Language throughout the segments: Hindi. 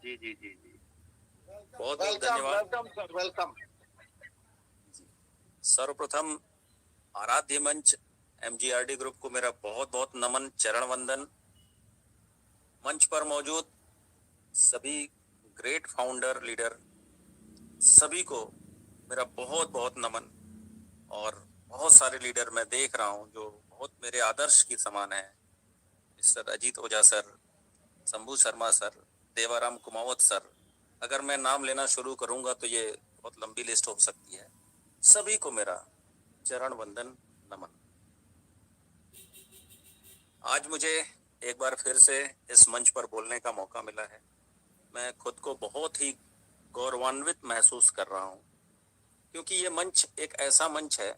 जी जी जी जी। बहुत बहुत वेलकम धन्यवाद। Welcome sir, welcome. सर्वप्रथम आराध्य मंच एमजीआरडी ग्रुप को मेरा बहुत बहुत नमन, चरण वंदन। मंच पर मौजूद सभी ग्रेट फाउंडर लीडर सभी को मेरा बहुत बहुत नमन। और बहुत सारे लीडर मैं देख रहा हूं जो बहुत मेरे आदर्श की समान है। Mister Ajit Ojha sir, Shambhu Sharma sir, Devaram Kumawat sir. अगर मैं नाम लेना शुरू करूंगा तो ये बहुत लंबी लिस्ट हो सकती है। सभी को मेरा चरण वंदन, नमन। आज मुझे एक बार फिर से इस मंच पर बोलने का मौका मिला है। मैं खुद को बहुत ही गौरवान्वित महसूस कर रहा हूँ, क्योंकि ये मंच एक ऐसा मंच है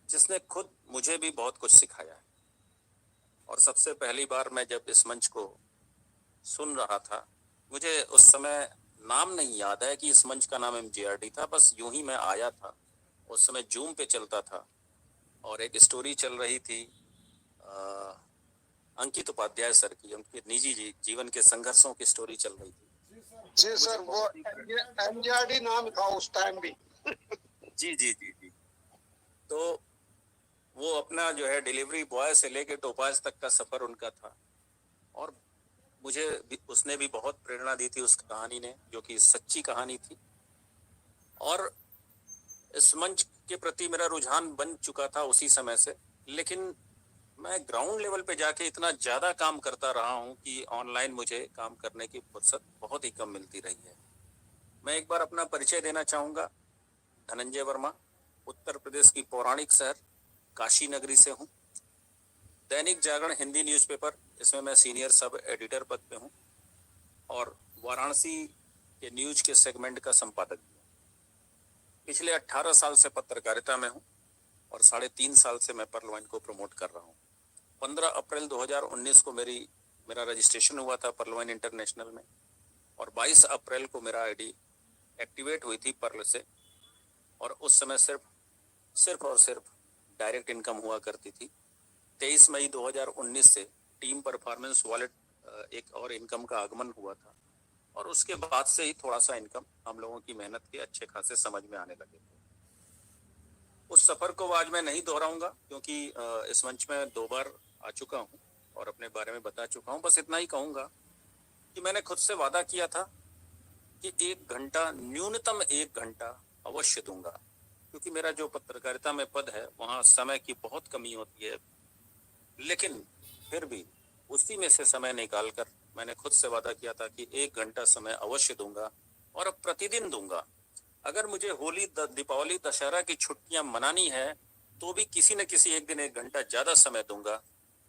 जिसने खुद मुझे भी बहुत कुछ सिखाया है। और सबसे पहली बार मैं जब इस मंच को सुन रहा था, मुझे उस समय नाम नहीं याद है कि इस मंच का नाम एमजीआरडी था। बस यूं ही मैं आया था। उस समय जूम पे चलता था और एक स्टोरी चल रही थी अंकित उपाध्याय सर की, उनके निजी जीवन के संघर्षों की स्टोरी चल रही थी। जी सर, वो एमजीआरडी नाम था उस टाइम भी। जी जी जी जी। तो वो अपना जो है डिलीवरी बॉय से लेके टोपाज तक का सफर उनका था। और मुझे उसने भी बहुत प्रेरणा दी थी उस कहानी ने, जो कि सच्ची कहानी थी। और इस मंच के प्रति मेरा रुझान बन चुका था उसी समय से। लेकिन मैं ग्राउंड लेवल पे जाके इतना ज्यादा काम करता रहा हूं कि ऑनलाइन मुझे काम करने की फुर्सत बहुत ही कम मिलती रही है। मैं एक बार अपना परिचय देना चाहूंगा। धनंजय वर्मा, उत्तर प्रदेश की पौराणिक शहर काशी नगरी से हूँ। दैनिक जागरण हिंदी न्यूज़पेपर, इसमें मैं सीनियर सब एडिटर पद पे हूँ। और वाराणसी के न्यूज के सेगमेंट का संपादक भी हूँ। पिछले 18 साल से पत्रकारिता में हूँ और 3.5 साल से मैं पर्लवाइन को प्रमोट कर रहा हूँ। 15 अप्रैल 2019 को मेरा रजिस्ट्रेशन हुआ था पर्लवाइन इंटरनेशनल में। और 22 अप्रैल को मेरा आईडी एक्टिवेट हुई थी पर्ल से। और उस समय सिर्फ और सिर्फ डायरेक्ट इनकम हुआ करती थी। 23 मई 2019 से टीम परफॉर्मेंस वॉलेट एक और इनकम का आगमन हुआ था। और उसके बाद से ही थोड़ा सा इनकम हम लोगों की मेहनत के अच्छे खासे समझ में आने लगे थे। उस सफर को आज मैं नहीं दोहराऊंगा, क्योंकि इस मंच में 2 बार आ चुका हूँ और अपने बारे में बता चुका हूँ। बस इतना ही कहूंगा कि मैंने खुद से वादा किया था कि 1 घंटा, न्यूनतम 1 घंटा अवश्य दूंगा, क्योंकि मेरा जो पत्रकारिता में पद है वहाँ समय की बहुत कमी होती है। लेकिन फिर भी उसी में से समय निकालकर मैंने खुद से वादा किया था कि 1 घंटा समय अवश्य दूंगा। और अब प्रतिदिन दूंगा। अगर मुझे होली, दीपावली, दशहरा की छुट्टियां मनानी है तो भी किसी न किसी एक दिन 1 घंटा ज्यादा समय दूंगा।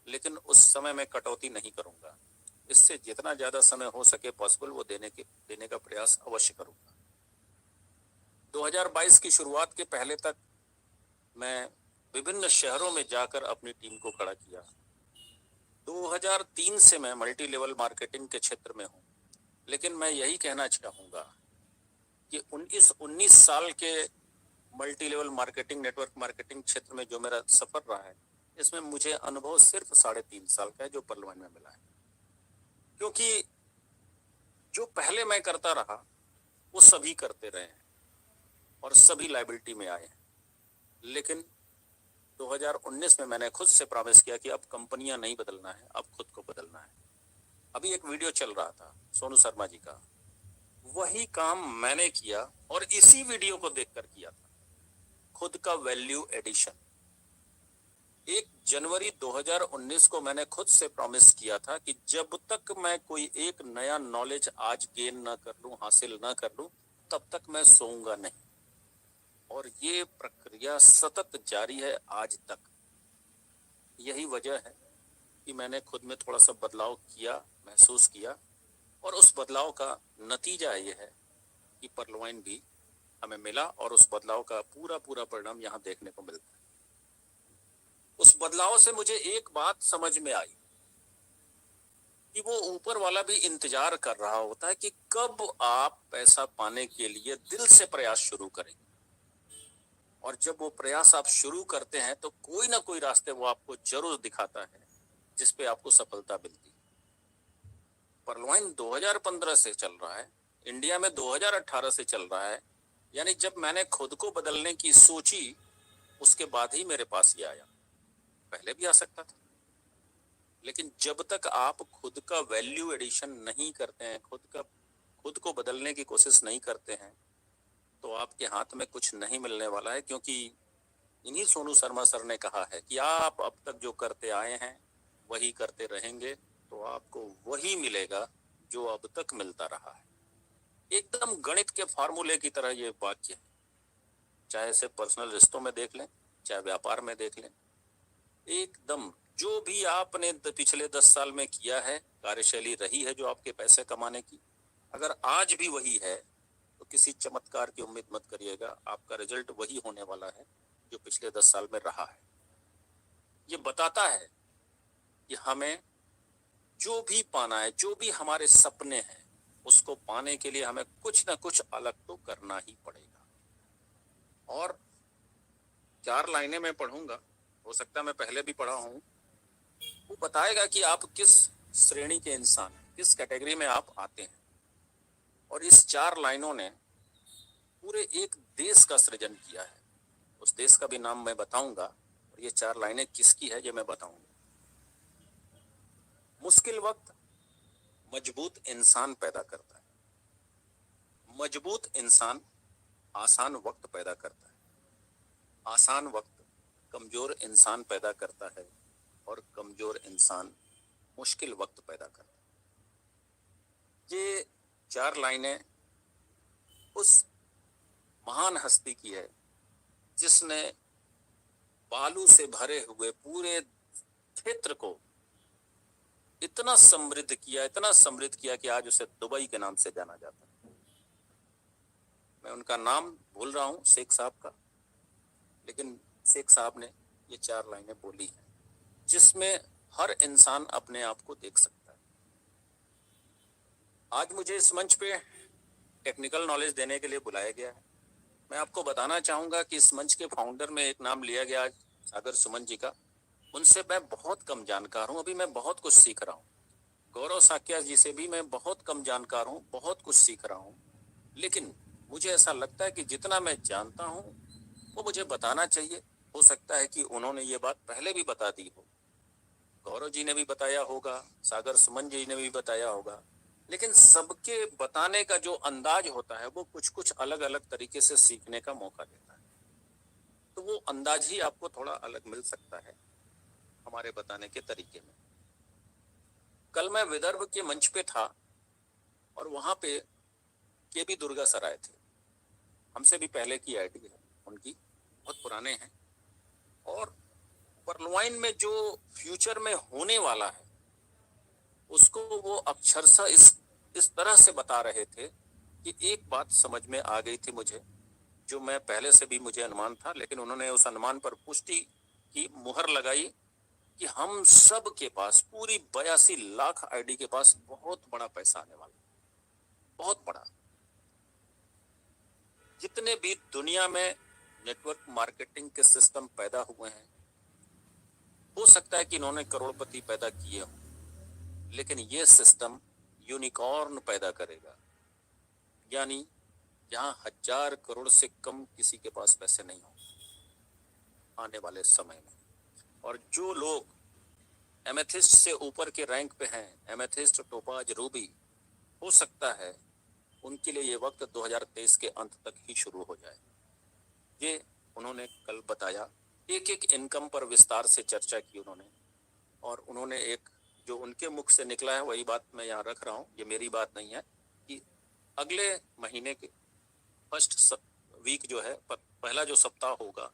लेकिन उस समय में कटौती नहीं करूंगा। इससे जितना ज्यादा समय हो सके पॉसिबल वो देने का प्रयास अवश्य करूंगा। 2022 की शुरुआत के पहले तक मैं विभिन्न शहरों में जाकर अपनी टीम को खड़ा किया। 2003 से मैं मल्टी लेवल मार्केटिंग के क्षेत्र में हूँ। लेकिन मैं यही कहना चाहूंगा कि 19 साल के multi level marketing, network marketing क्षेत्र में जो मेरा सफर रहा है, इसमें मुझे अनुभव सिर्फ 3.5 साल का है जो पर्लवाइन में मिला है। क्योंकि जो पहले मैं करता रहा वो सभी करते रहे हैं और सभी लायबिलिटी में आए हैं। लेकिन 2019 में मैंने खुद से प्रॉमिस किया कि अब कंपनियां नहीं बदलना है, अब खुद को बदलना है। अभी एक वीडियो चल रहा था सोनू शर्मा जी का, वही काम मैंने किया और इसी वीडियो को देखकर किया था। खुद का वैल्यू एडिशन। 1 जनवरी 2019 को मैंने खुद से प्रॉमिस किया था कि जब तक मैं कोई एक नया नॉलेज आज गेन ना कर लूं, हासिल ना कर लूं, तब तक मैं सोऊंगा नहीं। और ये प्रक्रिया सतत जारी है आज तक। यही वजह है कि मैंने खुद में थोड़ा सा बदलाव किया, महसूस किया। और उस बदलाव का नतीजा ये है कि पर्लवाइन भी हमें मिला और उस बदलाव का पूरा परिणाम यहाँ देखने को मिलता है। उस बदलाव से मुझे एक बात समझ में आई कि वो ऊपर वाला भी इंतजार कर रहा होता है कि कब आप पैसा पाने के लिए दिल से प्रयास शुरू करेंगे। और जब वो प्रयास आप शुरू करते हैं तो कोई ना कोई रास्ते वो आपको जरूर दिखाता है जिस पे आपको सफलता मिलती है। परलॉइन 2015 से चल रहा है, इंडिया में 2018 से चल रहा है। यानी जब मैंने खुद को बदलने की सोची उसके बाद ही मेरे पास ये आया। पहले भी आ सकता था, लेकिन जब तक आप खुद का वैल्यू एडिशन नहीं करते हैं, खुद को बदलने की कोशिश नहीं करते हैं, तो आपके हाथ में कुछ नहीं मिलने वाला है। क्योंकि इन्हीं सोनू शर्मा सर ने कहा है कि आप अब तक जो करते आए हैं वही करते रहेंगे, तो आपको वही मिलेगा जो अब तक मिलता रहा है। एकदम गणित के फार्मूले की तरह ये वाक्य है। चाहे से पर्सनल रिश्तों में देख लें, चाहे व्यापार में देख लें, एकदम जो भी आपने पिछले 10 साल में किया है, कार्यशैली रही है जो आपके पैसे कमाने की, अगर आज भी वही है तो किसी चमत्कार की उम्मीद मत करिएगा। आपका रिजल्ट वही होने वाला है जो पिछले 10 साल में रहा है। ये बताता है कि हमें जो भी पाना है, जो भी हमारे सपने हैं, उसको पाने के लिए हमें कुछ ना कुछ अलग तो करना ही पड़ेगा। और 4 लाइनें मैं पढ़ूंगा, हो सकता है मैं पहले भी पढ़ा हूं। वो बताएगा कि आप किस श्रेणी के इंसान हैं, किस कैटेगरी में आप आते हैं। और इस 4 लाइनों ने पूरे एक देश का सृजन किया है। उस देश का भी नाम मैं बताऊंगा, और ये 4 लाइनें किसकी है ये मैं बताऊंगा। मुश्किल वक्त मजबूत इंसान पैदा करता है, मजबूत इंसान आसान वक्त पैदा करता है, आसान वक्त कमजोर इंसान पैदा करता है, और कमजोर इंसान मुश्किल वक्त पैदा करता है। ये 4 लाइनें उस महान हस्ती की है जिसने बालू से भरे हुए पूरे क्षेत्र को इतना समृद्ध किया कि आज उसे दुबई के नाम से जाना जाता है। मैं उनका नाम भूल रहा हूं, शेख साहब का, लेकिन शेख साहब ने ये 4 लाइनें बोली हैं जिसमें हर इंसान अपने आप को देख सकता है। आज मुझे इस मंच पे टेक्निकल नॉलेज देने के लिए बुलाया गया है। मैं आपको बताना चाहूंगा कि इस मंच के फाउंडर में एक नाम लिया गया सागर सुमन जी का। उनसे मैं बहुत कम जानकार हूं, अभी मैं बहुत कुछ सीख रहा हूं। गौरव साकिया जी से भी मैं बहुत कम जानकार हूं, बहुत कुछ सीख रहा हूं। लेकिन मुझे ऐसा लगता है कि जितना मैं जानता हूं वो मुझे बताना चाहिए। हो सकता है कि उन्होंने ये बात पहले भी बता दी हो, गौरव जी ने भी बताया होगा, सागर सुमन जी ने भी बताया होगा, लेकिन सबके बताने का जो अंदाज होता है वो कुछ कुछ अलग अलग तरीके से सीखने का मौका देता है। तो वो अंदाज ही आपको थोड़ा अलग मिल सकता है हमारे बताने के तरीके में। कल मैं विदर्भ के मंच पे था और वहां पे केबी दुर्गा सर आए थे। हमसे भी पहले की आईडी है उनकी, बहुत पुराने हैं। और परलवाइन में जो फ्यूचर में होने वाला है उसको वो अक्षरशः इस तरह से बता रहे थे कि एक बात समझ में आ गई थी मुझे, जो मैं पहले से भी मुझे अनुमान था, लेकिन उन्होंने उस अनुमान पर पुष्टि की मुहर लगाई कि हम सब के पास, पूरी 82 लाख आईडी के पास बहुत बड़ा पैसा आने वाला, बहुत बड़ा। जितने भी दुनिया में नेटवर्क मार्केटिंग के सिस्टम पैदा हुए हैं, हो सकता है कि इन्होंने करोड़पति पैदा किए हों, लेकिन ये सिस्टम यूनिकॉर्न पैदा करेगा। यानी जहां 1000 करोड़ से कम किसी के पास पैसे नहीं होंगे आने वाले समय में। और जो लोग एमेथिस्ट से ऊपर के रैंक पे हैं, एमेथिस्ट, टोपाज, रूबी, हो सकता है उनके लिए ये वक्त 2023 के अंत तक ही शुरू हो जाए। ये उन्होंने कल बताया। एक एक इनकम पर विस्तार से चर्चा की उन्होंने, और उन्होंने एक जो उनके मुख से निकला है वही बात मैं यहाँ रख रहा हूँ, ये मेरी बात नहीं है, कि अगले महीने के फर्स्ट वीक जो है, पहला जो सप्ताह होगा,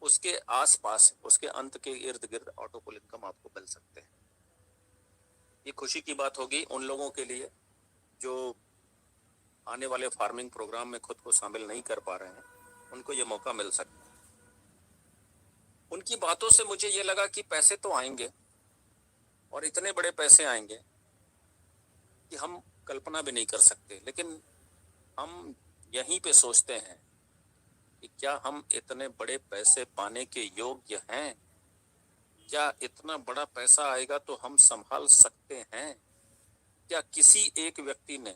उसके आसपास, उसके अंत के इर्द गिर्द ऑटोपुल इनकम आपको मिल सकते हैं। ये खुशी की बात होगी उन लोगों के लिए जो आने वाले फार्मिंग प्रोग्राम में खुद को शामिल नहीं कर पा रहे हैं, उनको ये मौका मिल सकता है। उनकी बातों से मुझे ये लगा कि पैसे तो आएंगे, और इतने बड़े पैसे आएंगे कि हम कल्पना भी नहीं कर सकते। लेकिन हम यहीं पे सोचते हैं कि क्या हम इतने बड़े पैसे पाने के योग्य हैं? क्या इतना बड़ा पैसा आएगा तो हम संभाल सकते हैं? क्या किसी एक व्यक्ति ने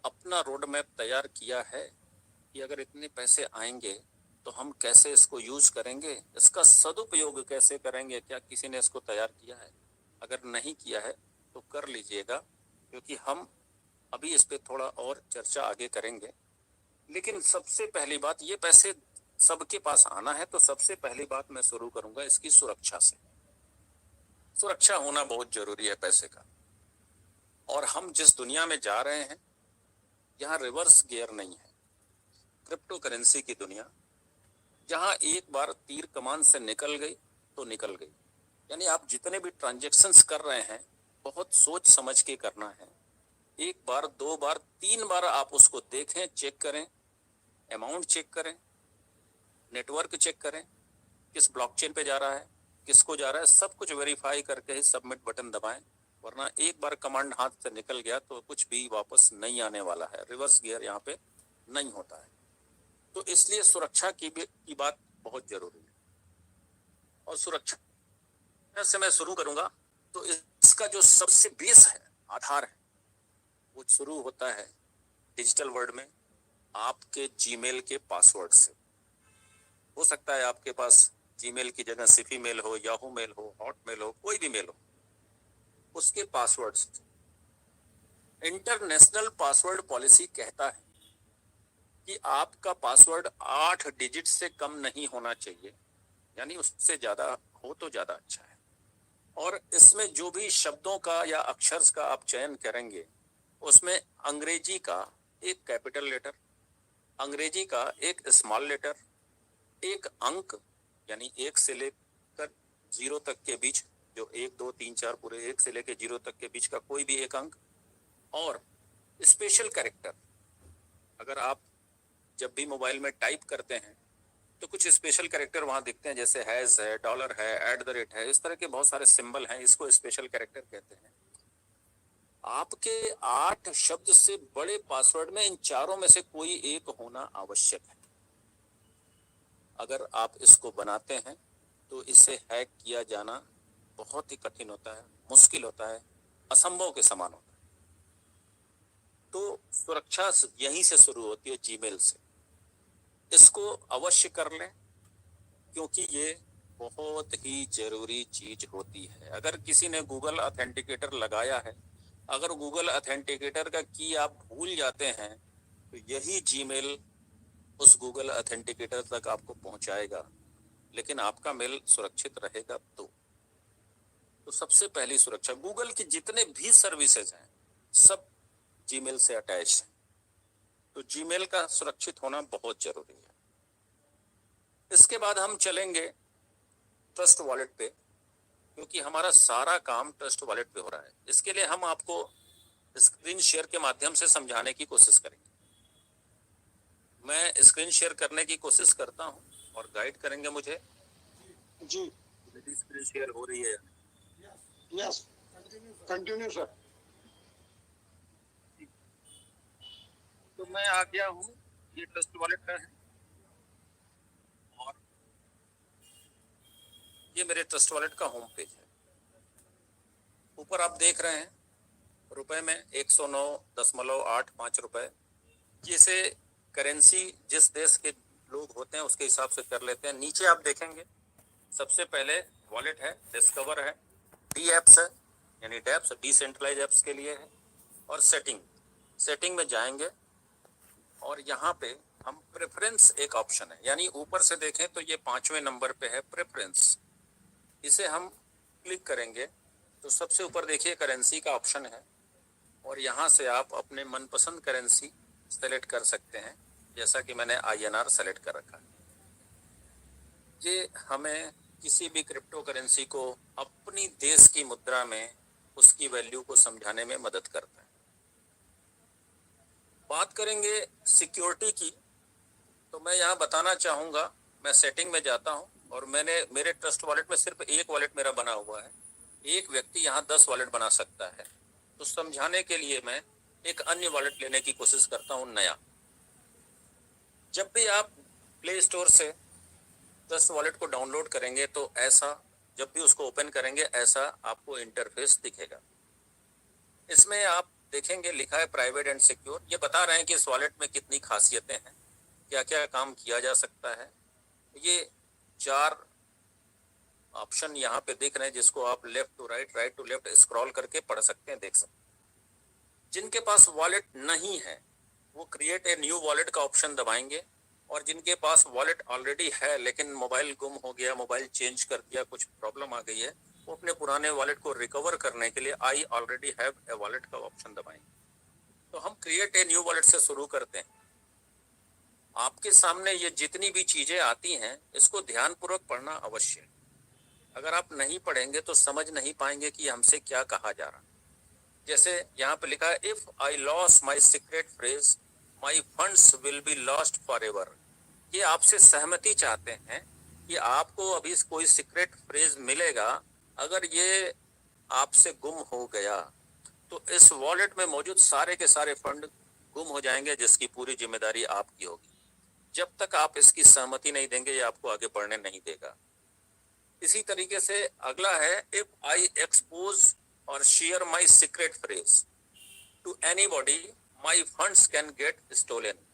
अपना रोड मैप तैयार किया है कि अगर इतने पैसे आएंगे तो हम कैसे इसको यूज करेंगे, इसका सदुपयोग कैसे करेंगे? क्या किसी ने इसको तैयार किया है? अगर नहीं किया है तो कर लीजिएगा, क्योंकि हम अभी इस पे थोड़ा और चर्चा आगे करेंगे। लेकिन सबसे पहली बात, ये पैसे सबके पास आना है तो सबसे पहली बात मैं शुरू करूंगा इसकी सुरक्षा से। सुरक्षा होना बहुत जरूरी है पैसे का। और हम जिस दुनिया में जा रहे हैं, यहाँ रिवर्स गियर नहीं है। क्रिप्टो करेंसी की दुनिया, जहां एक बार तीर कमान से निकल गई तो निकल गई। यानी आप जितने भी ट्रांजैक्शंस कर रहे हैं, बहुत सोच समझ के करना है। एक बार, दो बार, तीन बार आप उसको देखें, चेक करें, अमाउंट चेक करें, नेटवर्क चेक करें, किस ब्लॉकचेन पे जा रहा है, किसको जा रहा है, सब कुछ वेरीफाई करके ही सबमिट बटन दबाएं। वरना एक बार कमांड हाथ से निकल गया तो कुछ भी वापस नहीं आने वाला है। रिवर्स गियर यहाँ पे नहीं होता है। तो इसलिए सुरक्षा की बात बहुत जरूरी है। और सुरक्षा से मैं शुरू करूंगा तो इसका जो सबसे बेस है, आधार है, वो शुरू होता है डिजिटल वर्ल्ड में आपके जीमेल के पासवर्ड से। हो सकता है आपके पास जीमेल की जगह सिफी मेल हो, याहू मेल हो, हॉटमेल हो, कोई भी मेल हो, उसके पासवर्ड से। इंटरनेशनल पासवर्ड पॉलिसी कहता है कि आपका पासवर्ड 8 डिजिट से कम नहीं होना चाहिए, यानी उससे ज्यादा हो तो ज्यादा अच्छा है। और इसमें जो भी शब्दों का या अक्षर का आप चयन करेंगे, उसमें अंग्रेजी का एक कैपिटल लेटर, अंग्रेजी का एक स्मॉल लेटर, एक अंक यानी 1 से लेकर 0 तक के बीच, जो 1 2 3 4 पूरे 1 से लेकर 0 तक के बीच का कोई भी एक अंक, और स्पेशल कैरेक्टर। अगर आप जब भी मोबाइल में टाइप करते हैं तो कुछ स्पेशल कैरेक्टर वहां दिखते हैं, जैसे हैश है, डॉलर है, @ है, इस तरह के बहुत सारे सिंबल हैं, इसको स्पेशल कैरेक्टर कहते हैं। आपके 8 शब्द से बड़े पासवर्ड में इन चारों में से कोई एक होना आवश्यक है। अगर आप इसको बनाते हैं तो इसे हैक किया जाना बहुत ही कठिन होता है, मुश्किल होता है, असंभव के समान होता है। तो सुरक्षा यहीं से शुरू होती है, जीमेल से। इसको अवश्य कर लें, क्योंकि ये बहुत ही जरूरी चीज होती है। अगर किसी ने गूगल ऑथेंटिकेटर लगाया है, अगर गूगल ऑथेंटिकेटर का की आप भूल जाते हैं तो यही जीमेल उस गूगल ऑथेंटिकेटर तक आपको पहुंचाएगा, लेकिन आपका मेल सुरक्षित रहेगा। तो सबसे पहली सुरक्षा, गूगल की जितने भी सर्विसेज हैं सब जीमेल से अटैच है, तो जीमेल का सुरक्षित होना बहुत जरूरी है। इसके बाद हम चलेंगे ट्रस्ट वॉलेट पे, क्योंकि हमारा सारा काम ट्रस्ट वॉलेट पे हो रहा है। इसके लिए हम आपको स्क्रीन शेयर के माध्यम से समझाने की कोशिश करेंगे। मैं स्क्रीन शेयर करने की कोशिश करता हूं और गाइड करेंगे मुझे। जी, मेरी स्क्रीन शेयर हो रही है? Yes, continue sir. तो मैं आ गया हूँ, ये ट्रस्ट वॉलेट का है और ये मेरे ट्रस्ट वॉलेट का होम पेज है। ऊपर आप देख रहे हैं रुपए में 109.85 रुपए। जैसे करेंसी जिस देश के लोग होते हैं उसके हिसाब से कर लेते हैं। नीचे आप देखेंगे सबसे पहले वॉलेट है, डिस्कवर है, डी एप्स है, यानी डेप्स डिसेंट्रलाइज एप्स के लिए है, और सेटिंग में जाएंगे और यहाँ पे हम प्रेफरेंस एक ऑप्शन है, यानी ऊपर से देखें तो ये 5वें नंबर पे है प्रेफरेंस। इसे हम क्लिक करेंगे तो सबसे ऊपर देखिए करेंसी का ऑप्शन है और यहाँ से आप अपने मनपसंद करेंसी सेलेक्ट कर सकते हैं, जैसा कि मैंने INR सेलेक्ट कर रखा है। ये हमें किसी भी क्रिप्टो करेंसी को अपनी देश की मुद्रा में उसकी वैल्यू को समझाने में मदद करता है। बात करेंगे सिक्योरिटी की, तो मैं यहाँ बताना चाहूँगा, मैं सेटिंग में जाता हूँ और मेरे ट्रस्ट वॉलेट में सिर्फ एक वॉलेट मेरा बना हुआ है। एक व्यक्ति यहाँ 10 वॉलेट बना सकता है। तो समझाने के लिए मैं एक अन्य वॉलेट लेने की कोशिश करता हूँ, नया। जब भी आप प्ले स्टोर से ट्रस्ट वॉलेट को डाउनलोड करेंगे तो ऐसा, जब भी उसको ओपन करेंगे ऐसा आपको इंटरफेस दिखेगा। इसमें आप देखेंगे लिखा है प्राइवेट एंड सिक्योर। ये बता रहे हैं कि इस वॉलेट में कितनी खासियतें हैं, क्या क्या काम किया जा सकता है। ये 4 ऑप्शन यहाँ पे दिख रहे हैं, जिसको आप left to right, right to left scroll करके पढ़ सकते हैं, देख सकते हैं। जिनके पास वॉलेट नहीं है वो क्रिएट ए न्यू वॉलेट का ऑप्शन दबाएंगे, और जिनके पास वॉलेट ऑलरेडी है लेकिन मोबाइल गुम हो गया, मोबाइल चेंज कर दिया, कुछ प्रॉब्लम आ गई है, वो अपने पुराने वॉलेट को रिकवर करने के लिए I already have a wallet का ऑप्शन दबाएंगे। तो हम क्रिएट ए न्यू वॉलेट से शुरू करते हैं। आपके सामने ये जितनी भी चीजें आती हैं इसको ध्यानपूर्वक पढ़ना अवश्य है। अगर आप नहीं पढ़ेंगे तो समझ नहीं पाएंगे कि हमसे क्या कहा जा रहा है। जैसे यहाँ पे लिखा है, if I loss my secret phrase my funds will be lost for ever. ये आपसे सहमति चाहते हैं कि आपको अभी कोई सीक्रेट फ्रेज मिलेगा, अगर ये आपसे गुम हो गया तो इस वॉलेट में मौजूद सारे के सारे फंड गुम हो जाएंगे, जिसकी पूरी जिम्मेदारी आपकी होगी। जब तक आप इसकी सहमति नहीं देंगे ये आपको आगे बढ़ने नहीं देगा। इसी तरीके से अगला है, इफ आई एक्सपोज और share my secret phrase to anybody my funds can get stolen.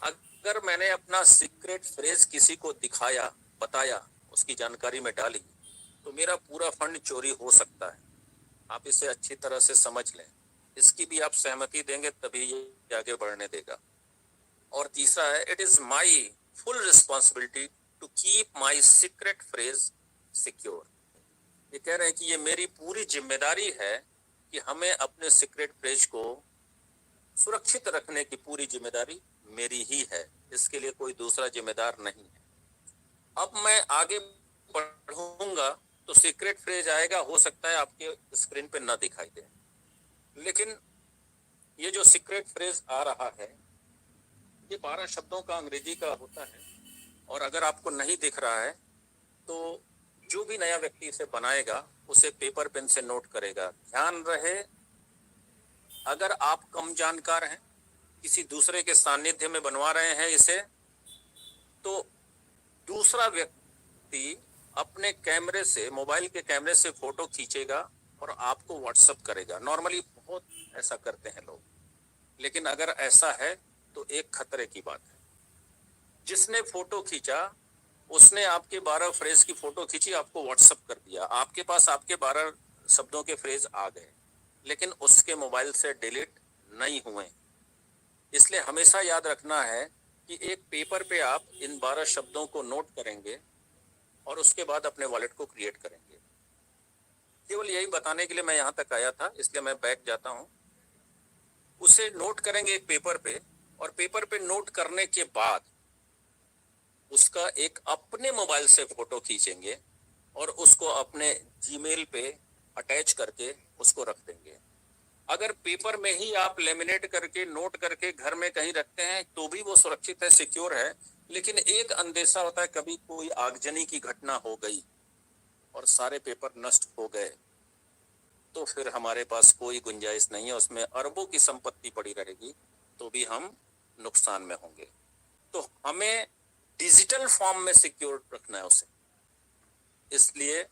अगर मैंने अपना सीक्रेट फ्रेज किसी को दिखाया, बताया, उसकी जानकारी में डाली, तो मेरा पूरा फंड चोरी हो सकता है। आप इसे अच्छी तरह से समझ लें, इसकी भी आप सहमति देंगे तभी ये आगे बढ़ने देगा। और तीसरा है, it is my full responsibility to keep my secret phrase secure. ये कह रहे हैं कि ये मेरी पूरी जिम्मेदारी है कि हमें अपने सीक्रेट फ्रेज को सुरक्षित रखने की पूरी जिम्मेदारी मेरी ही है, इसके लिए कोई दूसरा जिम्मेदार नहीं है। अब मैं आगे बढ़ूंगा तो सीक्रेट फ्रेज आएगा, हो सकता है आपके स्क्रीन पे ना दिखाई दे, लेकिन ये जो सीक्रेट फ्रेज आ रहा है ये 12 शब्दों का अंग्रेजी का होता है, और अगर आपको नहीं दिख रहा है तो जो भी नया व्यक्ति इसे बनाएगा उसे पेपर पेन से नोट करेगा। ध्यान रहे, अगर आप कम जानकार हैं, किसी दूसरे के सानिध्य में बनवा रहे हैं इसे, तो दूसरा व्यक्ति अपने कैमरे से, मोबाइल के कैमरे से फोटो खींचेगा और आपको व्हाट्सएप करेगा। नॉर्मली बहुत ऐसा करते हैं लोग, लेकिन अगर ऐसा है तो एक खतरे की बात है। जिसने फोटो खींचा उसने आपके 12 फ्रेज की फोटो खींची, आपको व्हाट्सएप कर दिया, आपके पास आपके 12 शब्दों के फ्रेज आ गए, लेकिन उसके मोबाइल से डिलीट नहीं हुए। इसलिए हमेशा याद रखना है कि एक पेपर पे आप इन 12 शब्दों को नोट करेंगे और उसके बाद अपने वॉलेट को क्रिएट करेंगे। केवल यही बताने के लिए मैं यहाँ तक आया था, इसलिए मैं बैक जाता हूँ। उसे नोट करेंगे एक पेपर पे, और पेपर पे नोट करने के बाद उसका एक अपने मोबाइल से फोटो खींचेंगे और उसको अपने जीमेल पे अटैच करके उसको रख देंगे। अगर पेपर में ही आप लेमिनेट करके नोट करके घर में कहीं रखते हैं तो भी वो सुरक्षित है, सिक्योर है, लेकिन एक अंदेशा होता है कभी कोई आगजनी की घटना हो गई और सारे पेपर नष्ट हो गए तो फिर हमारे पास कोई गुंजाइश नहीं है, उसमें अरबों की संपत्ति पड़ी रहेगी तो भी हम नुकसान में होंगे। तो हमें डिजिटल फॉर्म में सिक्योर रखना है उसे। इसलिए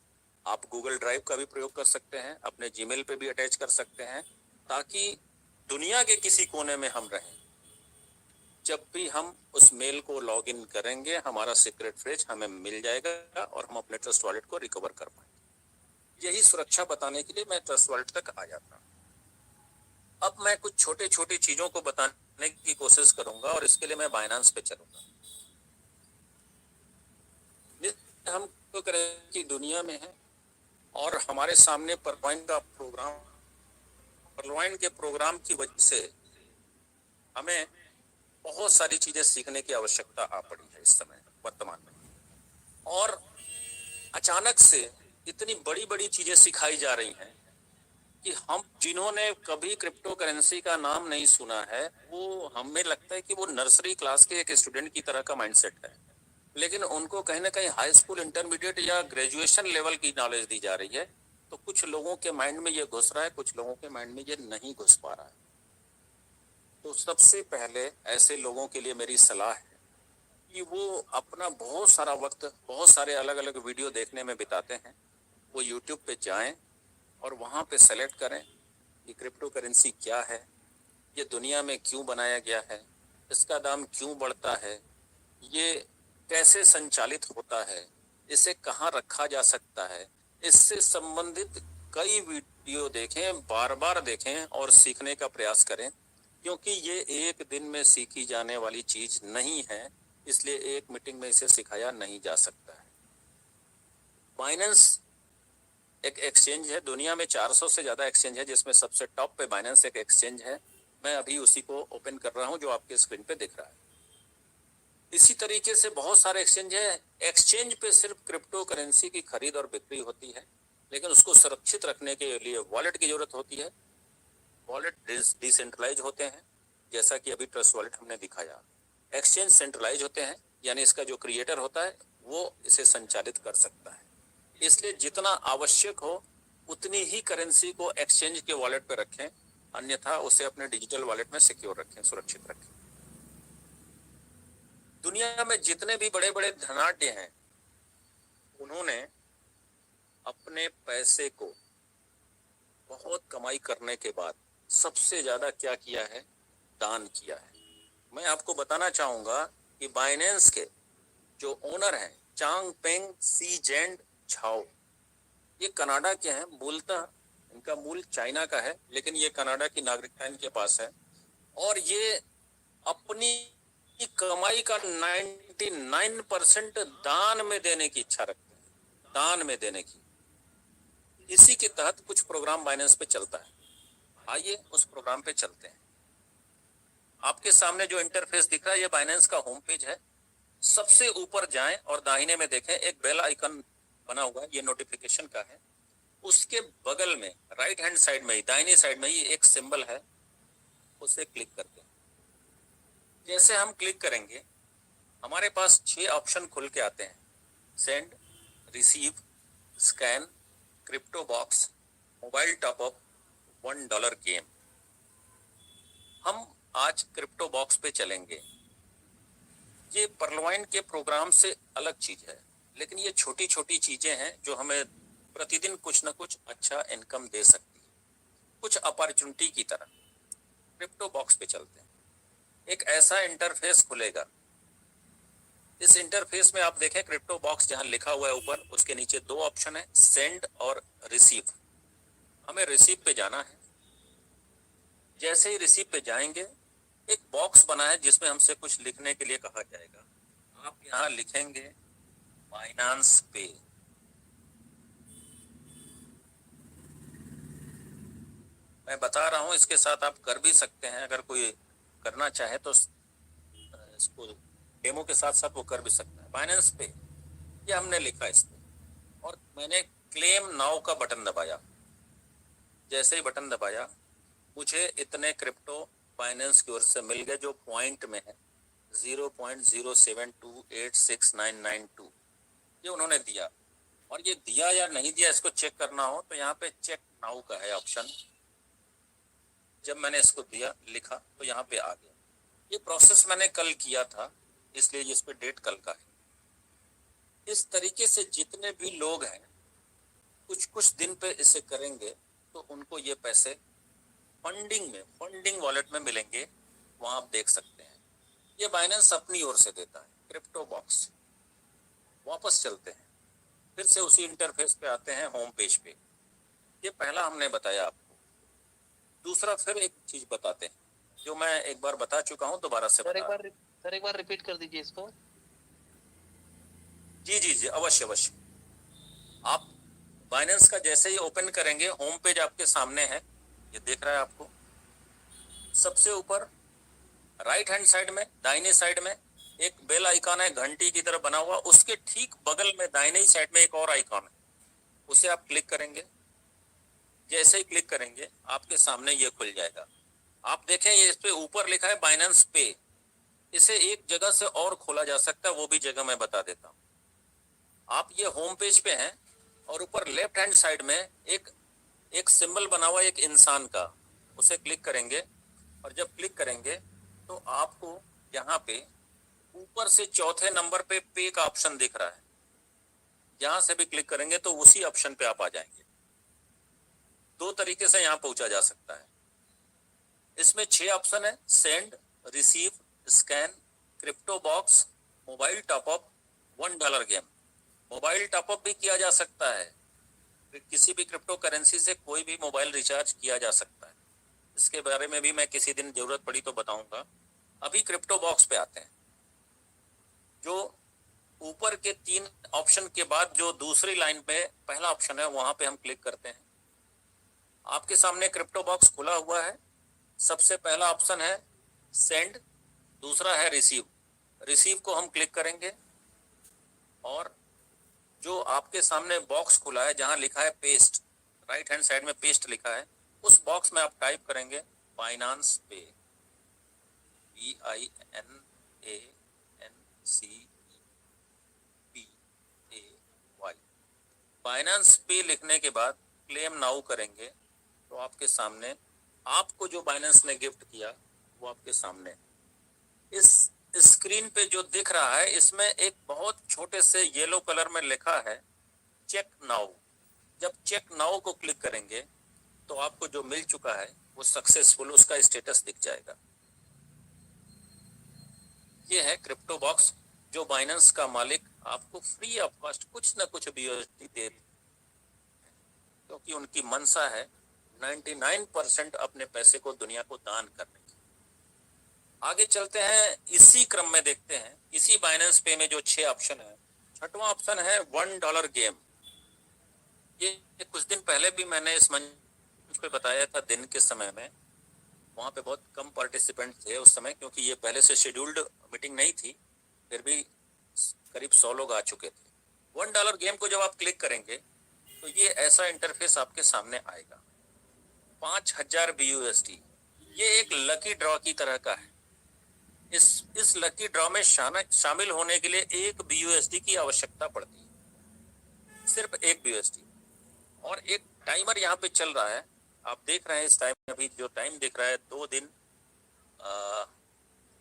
आप गूगल ड्राइव का भी प्रयोग कर सकते हैं, अपने जीमेल पे भी अटैच कर सकते हैं, ताकि दुनिया के किसी कोने में हम रहें, जब भी हम उस मेल को लॉग इन करेंगे हमारा सीक्रेट फ्रेज हमें मिल जाएगा और हम अपने ट्रस्ट वॉलेट को रिकवर कर पाएंगे। यही सुरक्षा बताने के लिए मैं ट्रस्ट वॉलेट तक आ जाता हूँ। अब मैं कुछ छोटे छोटे चीजों को बताने की कोशिश करूंगा और इसके लिए मैं बाइनेंस पे चलूंगा। हम तो करें कि दुनिया में है और हमारे सामने परवाइन का प्रोग्राम, परवाइन के प्रोग्राम की वजह से हमें बहुत सारी चीजें सीखने की आवश्यकता आ पड़ी है इस समय वर्तमान में, और अचानक से इतनी बड़ी बड़ी चीजें सिखाई जा रही हैं कि हम जिन्होंने कभी क्रिप्टो करेंसी का नाम नहीं सुना है वो, हमें लगता है कि वो नर्सरी क्लास के एक स्टूडेंट की तरह का माइंडसेट है, लेकिन उनको कहीं ना कहीं हाई स्कूल, इंटरमीडिएट या ग्रेजुएशन लेवल की नॉलेज दी जा रही है। तो कुछ लोगों के माइंड में ये घुस रहा है, कुछ लोगों के माइंड में ये नहीं घुस पा रहा है। तो सबसे पहले ऐसे लोगों के लिए मेरी सलाह है कि वो अपना बहुत सारा वक्त बहुत सारे अलग अलग वीडियो देखने में बिताते हैं, वो यूट्यूब पे जाएं और वहाँ पे सेलेक्ट करें कि क्रिप्टो करेंसी क्या है, ये दुनिया में क्यों बनाया गया है, इसका दाम क्यों बढ़ता है, ये कैसे संचालित होता है, इसे कहाँ रखा जा सकता है, इससे संबंधित कई वीडियो देखें, बार बार देखें और सीखने का प्रयास करें, क्योंकि ये एक दिन में सीखी जाने वाली चीज नहीं है, इसलिए एक मीटिंग में इसे सिखाया नहीं जा सकता है। बाइनेंस एक एक्सचेंज है, दुनिया में 400 से ज्यादा एक्सचेंज है, जिसमें सबसे टॉप पे बाइनेंस एक एक्सचेंज है। मैं अभी उसी को ओपन कर रहा हूं जो आपके स्क्रीन पे दिख रहा है। इसी तरीके से बहुत सारे एक्सचेंज है। एक्सचेंज पे सिर्फ क्रिप्टो करेंसी की खरीद और बिक्री होती है, लेकिन उसको सुरक्षित रखने के लिए वॉलेट की जरूरत होती है। वॉलेट डिसेंट्रलाइज होते हैं, जैसा कि अभी ट्रस्ट वॉलेट हमने दिखाया। एक्सचेंज सेंट्रलाइज होते हैं, यानी इसका जो क्रिएटर होता है वो इसे संचालित कर सकता है। इसलिए जितना आवश्यक हो उतनी ही करेंसी को एक्सचेंज के वॉलेट पे रखें, अन्यथा उसे अपने डिजिटल वॉलेट में सिक्योर रखें, सुरक्षित रखें। दुनिया में जितने भी बड़े बड़े धनाढ्य हैं, उन्होंने अपने पैसे को बहुत कमाई करने के बाद सबसे ज्यादा क्या किया है? दान किया है। मैं आपको बताना चाहूंगा कि बाइनेंस के जो ओनर हैं, चांग पेंग सी जेंड झाओ, ये कनाडा के हैं। मूलतः इनका मूल चाइना का है, लेकिन ये कनाडा की नागरिकता इनके पास है, और ये अपनी कमाई का 99% दान में देने की इच्छा रखते हैं, दान में देने की। इसी के तहत कुछ प्रोग्राम बाइनेंस पे चलता है। आइए उस प्रोग्राम पे चलते हैं। आपके सामने जो इंटरफेस दिख रहा है, ये बाइनेंस का होम पेज है। सबसे ऊपर जाएं और दाहिने में देखें, एक बेल आइकन बना हुआ है, ये नोटिफिकेशन का है। उसके बगल में राइट हैंड साइड में ही, दाहिनी साइड में ही एक सिंबल है, उसे क्लिक करके जैसे हम क्लिक करेंगे, हमारे पास 6 ऑप्शन खुल के आते हैं। Send, receive, scan, crypto box, mobile top up, $1 game. हम आज क्रिप्टो बॉक्स पे चलेंगे। ये परलवाइन के प्रोग्राम से अलग चीज है, लेकिन ये छोटी छोटी चीजें हैं जो हमें प्रतिदिन कुछ ना कुछ अच्छा इनकम दे सकती है, कुछ अपॉर्चुनिटी की तरह। क्रिप्टो बॉक्स पे चलते हैं। एक ऐसा इंटरफेस खुलेगा। इस इंटरफेस में आप देखें, क्रिप्टो बॉक्स जहां लिखा हुआ है ऊपर, उसके नीचे 2 ऑप्शन है, सेंड और रिसीव। हमें रिसीव पे जाना है। जैसे ही रिसीव पे जाएंगे, एक बॉक्स बना है जिसमें हमसे कुछ लिखने के लिए कहा जाएगा। आप यहाँ लिखेंगे बाइनेंस पे। मैं बता रहा हूँ, इसके साथ आप कर भी सकते हैं, अगर कोई करना चाहे तो इसको डेमो के साथ साथ वो कर भी सकता है। बाइनेंस पे ये हमने लिखा इस पे, और मैंने क्लेम नाउ का बटन दबाया। जैसे ही बटन दबाया, मुझे इतने क्रिप्टो बाइनेंस की ओर से मिल गए, जो पॉइंट में है 0.072869992, ये उन्होंने दिया। और ये दिया या नहीं दिया, इसको चेक करना हो तो यहाँ पे चेक नाउ का है ऑप्शन। जब मैंने इसको दिया, लिखा, तो यहाँ पे आ गया। ये प्रोसेस मैंने कल किया था, इसलिए इस पे डेट कल का है। इस तरीके से जितने भी लोग हैं, कुछ कुछ दिन पे इसे करेंगे तो उनको ये पैसे फंडिंग वॉलेट में मिलेंगे। वहां आप देख सकते हैं, ये बाइनेंस अपनी ओर से देता है। Crypto box. वापस चलते हैं, फिर से उसी इंटरफेस पे आते हैं, होम पेज पे। ये पहला हमने बताया आपको। दूसरा फिर एक चीज बताते हैं, जो मैं एक बार बता चुका हूँ, दोबारा से बता। सर एक बार रिपीट कर दीजिए इसको। जी जी जी, अवश्य अवश्य। आप बाइनेंस का जैसे ही ओपन करेंगे, होम पेज आपके सामने है, ये देख रहा है आपको। सबसे ऊपर राइट हैंड साइड में, दाहिने साइड में एक बेल आइकॉन है, घंटी की तरह बना हुआ। उसके ठीक बगल में दाहिने ही साइड में एक और आइकॉन है, उसे आप क्लिक करेंगे। जैसे ही क्लिक करेंगे, आपके सामने ये खुल जाएगा। आप देखें, ये इस पे ऊपर लिखा है बाइनेंस पे। इसे एक जगह से और खोला जा सकता है, वो भी जगह मैं बता देता हूँ। आप ये होम पेज पे हैं, और ऊपर लेफ्ट हैंड साइड में एक सिंबल बना हुआ है, एक इंसान का। उसे क्लिक करेंगे, और जब क्लिक करेंगे तो आपको यहाँ पे ऊपर से चौथे नंबर पे का ऑप्शन दिख रहा है। जहां से भी क्लिक करेंगे तो उसी ऑप्शन पे आप आ जाएंगे। दो तरीके से यहाँ पहुंचा जा सकता है। इसमें 6 ऑप्शन है, send, receive, scan, crypto box, mobile top up, $1 game. Mobile top up भी किया जा सकता है, किसी भी क्रिप्टो करेंसी से कोई भी मोबाइल रिचार्ज किया जा सकता है। इसके बारे में भी मैं किसी दिन जरूरत पड़ी तो बताऊंगा। अभी क्रिप्टो बॉक्स पे आते हैं। जो ऊपर के 3 ऑप्शन के बाद जो दूसरी लाइन पे पहला ऑप्शन है, वहां पे हम क्लिक करते हैं। आपके सामने क्रिप्टो बॉक्स खुला हुआ है। सबसे पहला ऑप्शन है सेंड, दूसरा है रिसीव। रिसीव को हम क्लिक करेंगे और जो आपके सामने बॉक्स खुला है जहां लिखा है पेस्ट, राइट हैंड साइड में पेस्ट लिखा है, उस बॉक्स में आप टाइप करेंगे बाइनांस पे, BINANCPAY। बाइनांस पे लिखने के बाद क्लेम नाउ करेंगे तो आपके सामने आपको जो बाइनेंस ने गिफ्ट किया वो आपके सामने इस स्क्रीन पे जो दिख रहा है, इसमें एक बहुत छोटे से येलो कलर में लिखा है चेक नाउ। जब चेक नाउ को क्लिक करेंगे तो आपको जो मिल चुका है वो सक्सेसफुल, उसका स्टेटस दिख जाएगा। ये है क्रिप्टो बॉक्स, जो बाइनेंस का मालिक आपको फ्री ऑफ कॉस्ट कुछ न कुछ BUSD दे, क्योंकि उनकी मनसा है 99% अपने पैसे को दुनिया को दान करने की। आगे चलते हैं, इसी क्रम में देखते हैं इसी बाइनेंस पे में जो 6 ऑप्शन है। छठवां ऑप्शन है $1 गेम। ये कुछ दिन पहले भी मैंने इस मंच पे बताया था, दिन के समय में। वहाँ पे बहुत कम पार्टिसिपेंट थे उस समय, क्योंकि ये पहले से शेड्यूल्ड मीटिंग नहीं थी, फिर भी करीब 100 लोग आ चुके थे। $1 गेम को जब आप क्लिक करेंगे तो ये ऐसा इंटरफेस आपके सामने आएगा। 5000 BUSD, ये एक लकी ड्रॉ की तरह का है। इस लकी ड्रॉ में शामिल होने के लिए 1 BUSD की आवश्यकता पड़ती है, सिर्फ 1 BUSD। और एक टाइमर यहाँ पे चल रहा है, आप देख रहे हैं इस टाइम में। अभी जो टाइम दिख रहा है 2 दिन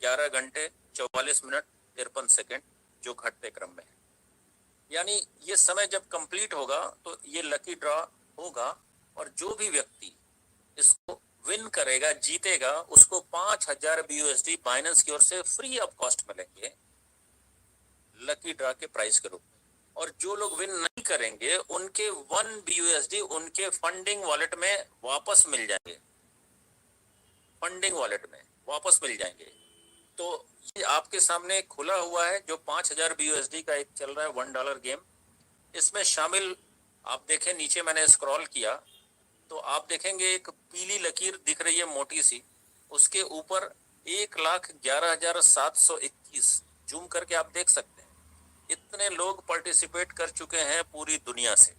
11 घंटे 44 मिनट 53 सेकेंड, जो घटते क्रम में है। यानी ये समय जब कंप्लीट होगा तो ये लकी ड्रॉ होगा, और जो भी व्यक्ति इसको विन करेगा, जीतेगा, उसको 5000 BUSD बाइनेंस की ओर से फ्री ऑफ कॉस्ट मिलेंगे लकी ड्रॉ के प्राइस के रूप में। और जो लोग विन नहीं करेंगे उनके 1 BUSD उनके फंडिंग वॉलेट में वापस मिल जाएंगे, फंडिंग वॉलेट में वापस मिल जाएंगे। तो ये आपके सामने खुला हुआ है, जो 5000 BUSD का एक चल रहा है $1 गेम। इसमें शामिल आप देखें, नीचे मैंने स्क्रॉल किया तो आप देखेंगे एक पीली लकीर दिख रही है मोटी सी, उसके ऊपर 1,11,721, जूम करके आप देख सकते हैं। इतने लोग पार्टिसिपेट कर चुके हैं पूरी दुनिया से।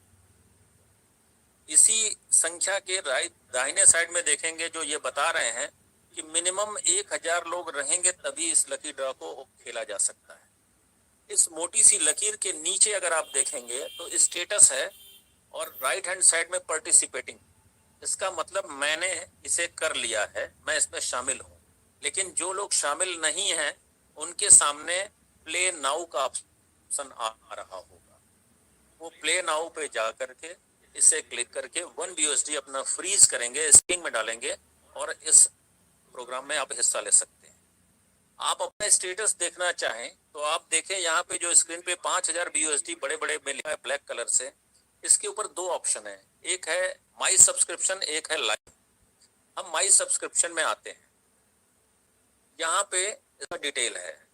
इसी संख्या के दाहिने साइड में देखेंगे जो ये बता रहे हैं कि मिनिमम 1000 लोग रहेंगे तभी इस लकी ड्रॉ को खेला जा सकता है। इस मोटी सी लकीर के नीचे अगर आप देखेंगे तो स्टेटस है और राइट हैंड साइड में पार्टिसिपेटिंग। इसका मतलब मैंने इसे कर लिया है, मैं इसमें शामिल हूँ। लेकिन जो लोग शामिल नहीं हैं उनके सामने प्ले नाउ का ऑप्शन आ रहा होगा। वो प्ले नाउ पे जा करके इसे क्लिक करके 1 BUSD अपना फ्रीज करेंगे, स्ट्रिंग में डालेंगे और इस प्रोग्राम में आप हिस्सा ले सकते हैं। आप अपना स्टेटस देखना चाहें तो आप देखें, यहाँ पे जो स्क्रीन पे 5000 BUSD बड़े बड़े में लिखा है ब्लैक कलर से, इसके ऊपर 2 ऑप्शन है, एक है माई सब्सक्रिप्शन, एक है लाइव। हम माई सब्सक्रिप्शन में आते हैं। यहाँ पे इसका डिटेल है,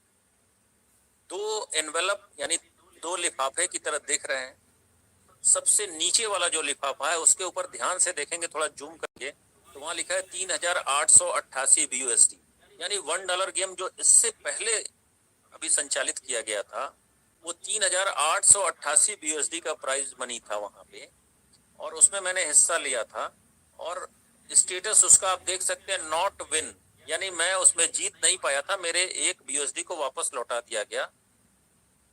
2 एनवेलप यानी 2 लिफाफे की तरह दिख रहे हैं। सबसे नीचे वाला जो लिफाफा है उसके ऊपर ध्यान से देखेंगे, थोड़ा जूम करके, तो वहां लिखा है 3888 BUSD, यानी $1 गेम जो इससे पहले अभी संचालित किया गया था वो 3888 BUSD का प्राइज मनी था वहां पे, और उसमें मैंने हिस्सा लिया था। और स्टेटस उसका आप देख सकते हैं, नॉट विन, यानी मैं उसमें जीत नहीं पाया था, मेरे 1 BUSD को वापस लौटा दिया गया।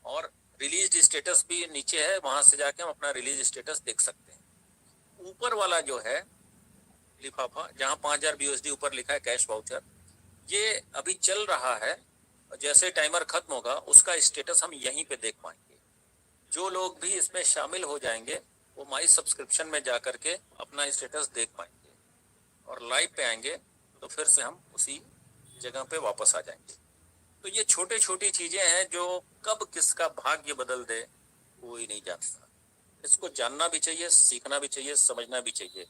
और रिलीज स्टेटस भी नीचे है, वहां से जाके हम अपना रिलीज स्टेटस देख सकते हैं। ऊपर वाला जो है लिफाफा जहां 5000 BUSD ऊपर लिखा है कैश वाउचर, ये अभी चल रहा है। जैसे टाइमर खत्म होगा उसका स्टेटस हम यहीं पे देख पाएंगे। जो लोग भी इसमें शामिल हो जाएंगे वो माई सब्सक्रिप्शन में जा करके अपना स्टेटस देख पाएंगे, और लाइव पे आएंगे तो फिर से हम उसी जगह पे वापस आ जाएंगे। तो ये छोटे छोटी चीजें हैं जो कब किसका भाग्य बदल दे कोई नहीं जानता। इसको जानना भी चाहिए, सीखना भी चाहिए, समझना भी चाहिए।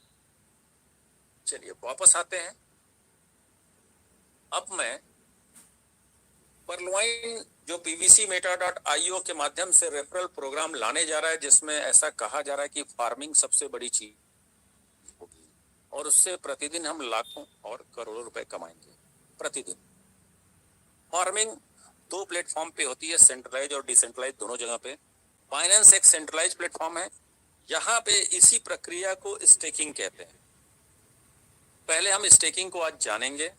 चलिए वापस आते हैं। अब मैं परलवाइन जो pvcmeta.io के माध्यम से रेफरल प्रोग्राम लाने जा रहा है, जिसमें ऐसा कहा जा रहा है कि फार्मिंग सबसे बड़ी चीज होगी और उससे प्रतिदिन हम लाखों और करोड़ों रुपए कमाएंगे प्रतिदिन। फार्मिंग दो प्लेटफॉर्म पे होती है, सेंट्रलाइज और डिसेंट्रलाइज, दोनों जगह पे। बाइनेंस एक सेंट्रलाइज प्लेटफॉर्म है, यहाँ पे इसी प्रक्रिया को स्टेकिंग कहते हैं। पहले हम स्टेकिंग को आज जानेंगे।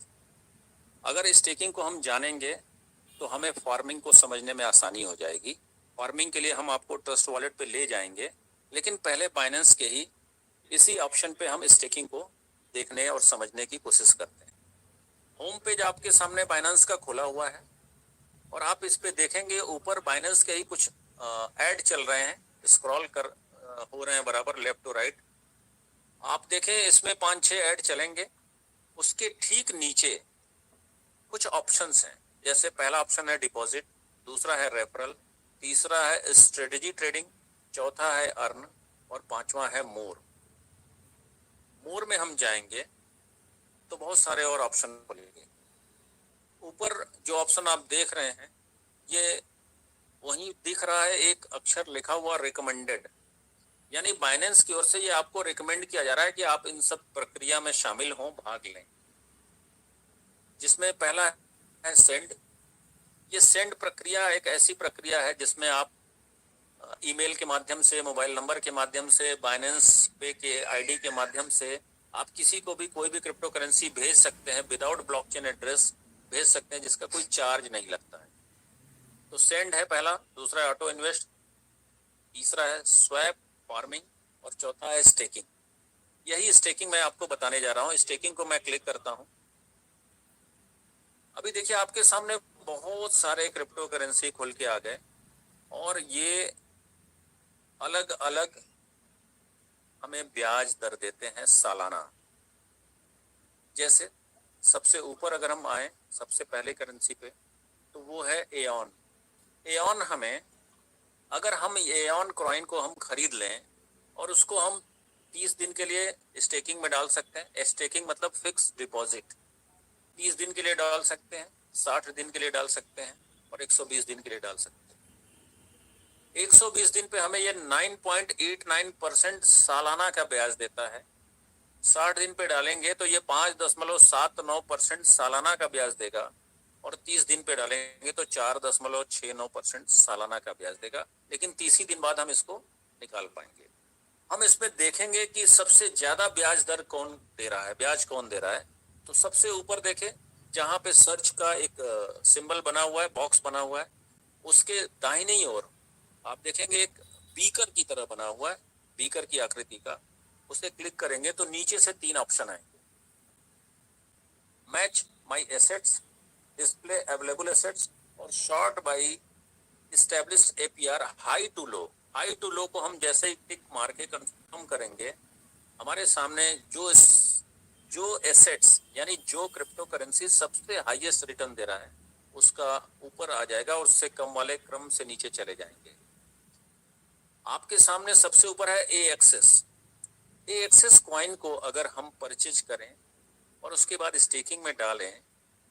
अगर स्टेकिंग को हम जानेंगे तो हमें फार्मिंग को समझने में आसानी हो जाएगी। फार्मिंग के लिए हम आपको ट्रस्ट वॉलेट पे ले जाएंगे, लेकिन पहले बाइनेंस के ही इसी ऑप्शन पे हम स्टेकिंग को देखने और समझने की कोशिश करते हैं। होम पेज आपके सामने बाइनेंस का खुला हुआ है और आप इस पे देखेंगे ऊपर बाइनेंस के ही कुछ ऐड चल रहे हैं, स्क्रॉल कर हो रहे हैं बराबर लेफ्ट टू राइट। आप देखें इसमें 5-6 ऐड चलेंगे। उसके ठीक नीचे कुछ ऑप्शंस हैं, जैसे पहला ऑप्शन है डिपॉजिट, दूसरा है रेफरल, तीसरा है स्ट्रेटेजी ट्रेडिंग, चौथा है अर्न और पांचवा है मोर। मोर में हम जाएंगे तो बहुत सारे और ऑप्शन खुलेंगे। ऊपर जो ऑप्शन आप देख रहे हैं ये वहीं दिख रहा है, एक अक्षर लिखा हुआ रिकमेंडेड, यानी बाइनेंस की ओर से ये आपको रिकमेंड किया जा रहा है कि आप इन सब प्रक्रिया में शामिल हों, भाग लें। जिसमें पहला है सेंड। ये सेंड प्रक्रिया एक ऐसी प्रक्रिया है जिसमें आप ईमेल के माध्यम से, मोबाइल नंबर के माध्यम से, बाइनेंस पे के आईडी के माध्यम से आप किसी को भी कोई भी क्रिप्टो करेंसी भेज सकते हैं, विदाउट ब्लॉकचेन एड्रेस भेज सकते हैं, जिसका कोई चार्ज नहीं लगता है। तो सेंड है पहला, दूसरा है ऑटो इन्वेस्ट, तीसरा है स्वैप फार्मिंग और चौथा है स्टेकिंग। यही स्टेकिंग मैं आपको बताने जा रहा हूँ। स्टेकिंग को मैं क्लिक करता हूँ। अभी देखिए आपके सामने बहुत सारे क्रिप्टो करेंसी खुल के आ गए और ये अलग अलग हमें ब्याज दर देते हैं सालाना। जैसे सबसे ऊपर अगर हम आए सबसे पहले करेंसी पे तो वो है एऑन। एऑन हमें, अगर हम एऑन कॉइन को हम खरीद लें और उसको हम 30 दिन के लिए स्टेकिंग में डाल सकते हैं। स्टेकिंग मतलब फिक्स डिपॉजिट। 30 दिन के लिए डाल सकते हैं, 60 दिन के लिए डाल सकते हैं और 120 दिन के लिए डाल सकते हैं। 120 दिन पे हमें ये 9.89% सालाना का ब्याज देता है। 60 दिन पे डालेंगे तो ये 5.79% सालाना का ब्याज देगा और 30 दिन पे डालेंगे तो 4.69% सालाना का ब्याज देगा। लेकिन 30 ही दिन बाद हम इसको निकाल पाएंगे। हम इसमें देखेंगे कि सबसे ज्यादा ब्याज दर कौन दे रहा है, ब्याज कौन दे रहा है। तो सबसे ऊपर देखें जहां पे सर्च का एक सिंबल बना हुआ है, बॉक्स बना हुआ है, उसके दाहिनी ओर आप देखेंगे एक बीकर की तरह बना हुआ है, बीकर की आकृति का। उसे क्लिक करेंगे तो नीचे से 3 ऑप्शन आएंगे। Match my assets, display available assets और sort by established APR high to low. High to low को हम जैसे ही टिक मार के कंफर्म करेंगे, हमारे सामने जो एसेट्स यानी जो क्रिप्टो करेंसी सबसे हाईएस्ट रिटर्न दे रहा है उसका ऊपर आ जाएगा और उससे कम वाले क्रम से नीचे चले जाएंगे। आपके सामने सबसे ऊपर है ए एक्सेस कॉइन को अगर हम परचेज करें और उसके बाद स्टेकिंग में डालें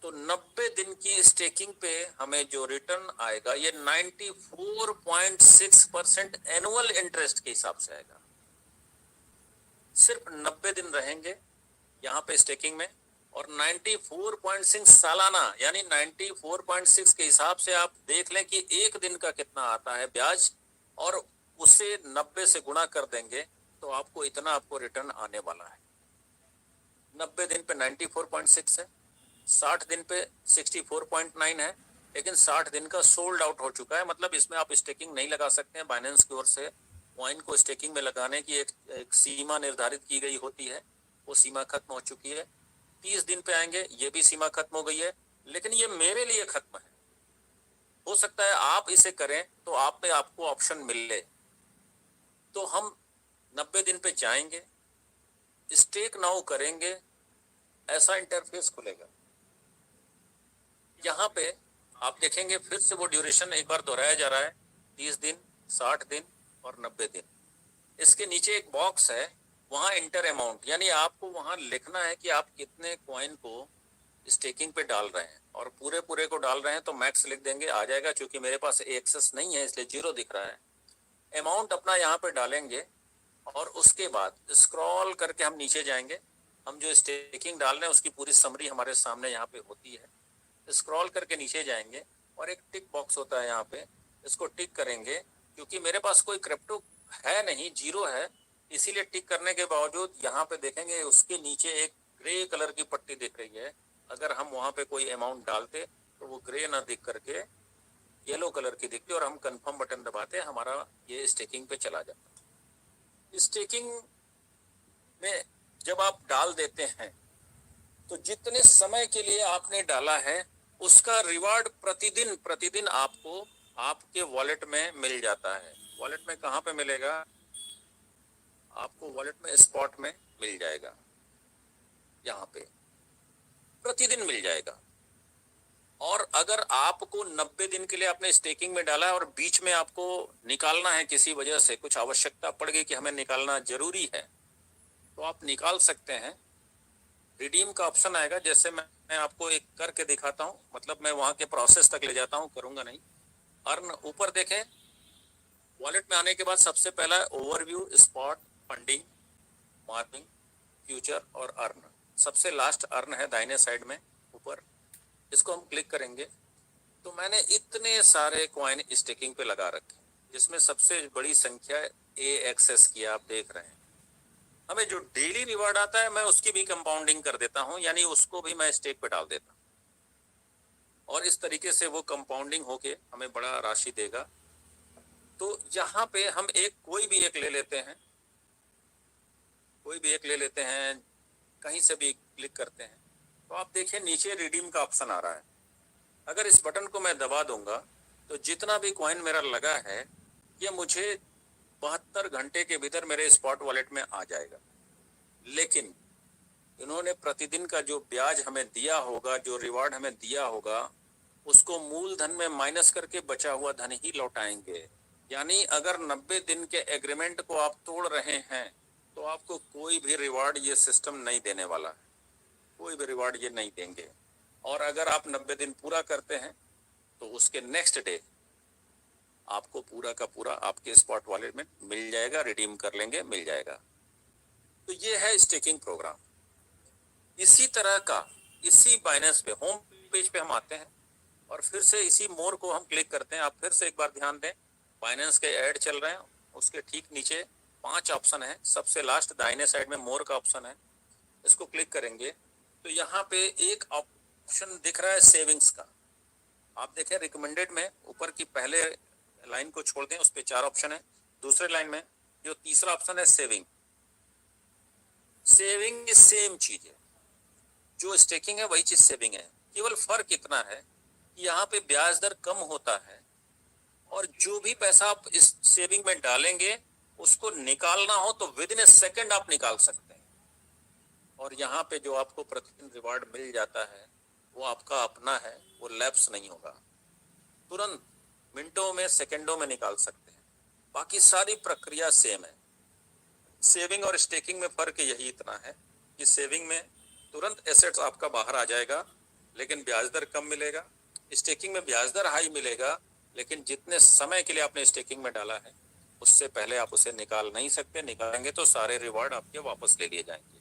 तो 90 दिन की स्टेकिंग पे हमें जो रिटर्न आएगा ये 94.6% एनुअल इंटरेस्ट के हिसाब से आएगा। सिर्फ 90 दिन रहेंगे यहाँ पे स्टेकिंग में और 94.6 सालाना यानी 94.6 के हिसाब से आप देख लें कि एक दिन का कितना आता है ब्याज, और उसे 90 से गुणा कर देंगे तो आपको इतना आपको रिटर्न आने वाला है। 90 दिन पे 94.6 है, 60 दिन पे 64.9 है, लेकिन 60 दिन का सोल्ड आउट हो चुका है। मतलब इसमें आप स्टेकिंग नहीं लगा सकते हैं। बाइनेंस की ओर से कॉइन को स्टेकिंग में लगाने की एक सीमा निर्धारित की गई होती है, वो सीमा खत्म हो चुकी है। 30 दिन पे आएंगे, ये भी सीमा खत्म हो गई है, लेकिन ये मेरे लिए खत्म है। हो सकता है आप इसे करें तो आप पे आपको ऑप्शन मिले। तो हम 90 दिन पे जाएंगे, स्टेक नाउ करेंगे, ऐसा इंटरफेस खुलेगा। यहाँ पे आप देखेंगे फिर से वो ड्यूरेशन एक बार दोहराया जा रहा है, 30 दिन, 60 दिन और 90 दिन। इसके नीचे एक बॉक्स है, वहां इंटर अमाउंट, यानी आपको वहां लिखना है कि आप कितने कॉइन को स्टेकिंग पे डाल रहे हैं, और पूरे पूरे को डाल रहे हैं तो मैक्स लिख देंगे, आ जाएगा। चूंकि मेरे पास एक्सेस नहीं है इसलिए 0 दिख रहा है। अमाउंट अपना यहाँ पे डालेंगे और उसके बाद स्क्रॉल करके हम नीचे जाएंगे। हम जो स्टेकिंग डाल रहे हैं उसकी पूरी समरी हमारे सामने यहाँ पे होती है। स्क्रॉल करके नीचे जाएंगे और एक टिक बॉक्स होता है यहाँ पे, इसको टिक करेंगे। क्योंकि मेरे पास कोई क्रिप्टो है नहीं, 0 है, इसीलिए टिक करने के बावजूद यहाँ पे देखेंगे उसके नीचे एक ग्रे कलर की पट्टी दिख रही है। अगर हम वहां पे कोई अमाउंट डालते तो वो ग्रे ना दिख करके येलो कलर की दिखती और हम कंफर्म बटन दबाते, हमारा ये स्टेकिंग पे चला जाता। स्टेकिंग में जब आप डाल देते हैं तो जितने समय के लिए आपने डाला है उसका रिवार्ड प्रतिदिन प्रतिदिन आपको आपके वॉलेट में मिल जाता है। वॉलेट में कहाँ पे मिलेगा? आपको वॉलेट में स्पॉट में मिल जाएगा, यहाँ पे प्रतिदिन मिल जाएगा। और अगर आपको 90 दिन के लिए आपने स्टेकिंग में डाला है और बीच में आपको निकालना है, किसी वजह से कुछ आवश्यकता पड़ गई कि हमें निकालना जरूरी है, तो आप निकाल सकते हैं। रिडीम का ऑप्शन आएगा, जैसे मैं आपको एक करके दिखाता हूं, मतलब मैं वहां के प्रोसेस तक ले जाता हूं, करूंगा नहीं। अर्न ऊपर देखें, वॉलेट में आने के बाद सबसे पहला overview, spot, funding, marking, future और अर्न। सबसे लास्ट अर्न है दाहिने साइड में ऊपर, इसको हम क्लिक करेंगे तो मैंने इतने सारे कॉइन स्टेकिंग पे लगा रखे, जिसमें सबसे बड़ी संख्या ए एक्सेस की आप देख रहे हैं। हमें जो डेली रिवार्ड आता है मैं उसकी भी कंपाउंडिंग कर देता हूं, यानी उसको भी मैं स्टेक पे डाल देता हूं, और इस तरीके से वो कंपाउंडिंग होके हमें बड़ा राशि देगा। तो यहाँ पे हम कोई भी एक ले लेते हैं, कहीं से भी क्लिक करते हैं तो आप देखिए नीचे रिडीम का ऑप्शन आ रहा है। अगर इस बटन को मैं दबा दूंगा तो जितना भी कॉइन मेरा लगा है ये मुझे 72 घंटे के भीतर मेरे स्पॉट वॉलेट में आ जाएगा। लेकिन इन्होंने प्रतिदिन का जो ब्याज हमें दिया होगा, जो रिवार्ड हमें दिया होगा, उसको मूलधन में माइनस करके बचा हुआ धन ही लौटाएंगे। यानी अगर 90 दिन के एग्रीमेंट को आप तोड़ रहे हैं तो आपको कोई भी रिवार्ड ये सिस्टम नहीं देने वाला है, कोई भी रिवार्ड ये नहीं देंगे। और अगर आप 90 दिन पूरा करते हैं तो उसके नेक्स्ट डे आपको पूरा का पूरा आपके स्पॉट वॉलेट में मिल जाएगा, रिडीम कर लेंगे, मिल जाएगा। तो ये है स्टेकिंग प्रोग्राम। इसी तरह का इसी बाइनेंस पे होम पेज पे हम आते हैं और फिर से इसी मोर को हम क्लिक करते हैं। आप फिर से एक बार ध्यान दें, बाइनेंस के ऐड चल रहे हैं, उसके ठीक नीचे 5 ऑप्शन है, सबसे लास्ट दाहिने साइड में मोर का ऑप्शन है, इसको क्लिक करेंगे तो यहाँ पे एक ऑप्शन दिख रहा है सेविंग्स का। आप देखें रिकमेंडेड में ऊपर की पहले लाइन को छोड़ दें, उस पे 4 ऑप्शन है। दूसरे लाइन में जो तीसरा ऑप्शन है सेविंग सेम चीज है, जो स्टेकिंग है वही चीज सेविंग है। केवल फर्क इतना है कि यहाँ पे ब्याज दर कम होता है और जो भी पैसा आप इस सेविंग में डालेंगे उसको निकालना हो तो विद इन ए सेकेंड आप निकाल सकते हैं। और यहाँ पे जो आपको प्रतिदिन रिवार्ड मिल जाता है वो आपका अपना है, वो लैप्स नहीं होगा, तुरंत मिनटों में सेकंडों में निकाल सकते हैं। बाकी सारी प्रक्रिया सेम है। सेविंग और स्टेकिंग में फर्क यही इतना है कि सेविंग में तुरंत एसेट्स आपका बाहर आ जाएगा लेकिन ब्याज दर कम मिलेगा। स्टेकिंग में ब्याज दर हाई मिलेगा लेकिन जितने समय के लिए आपने स्टेकिंग में डाला है उससे पहले आप उसे निकाल नहीं सकते। निकालेंगे तो सारे रिवार्ड आपके वापस ले लिए जाएंगे।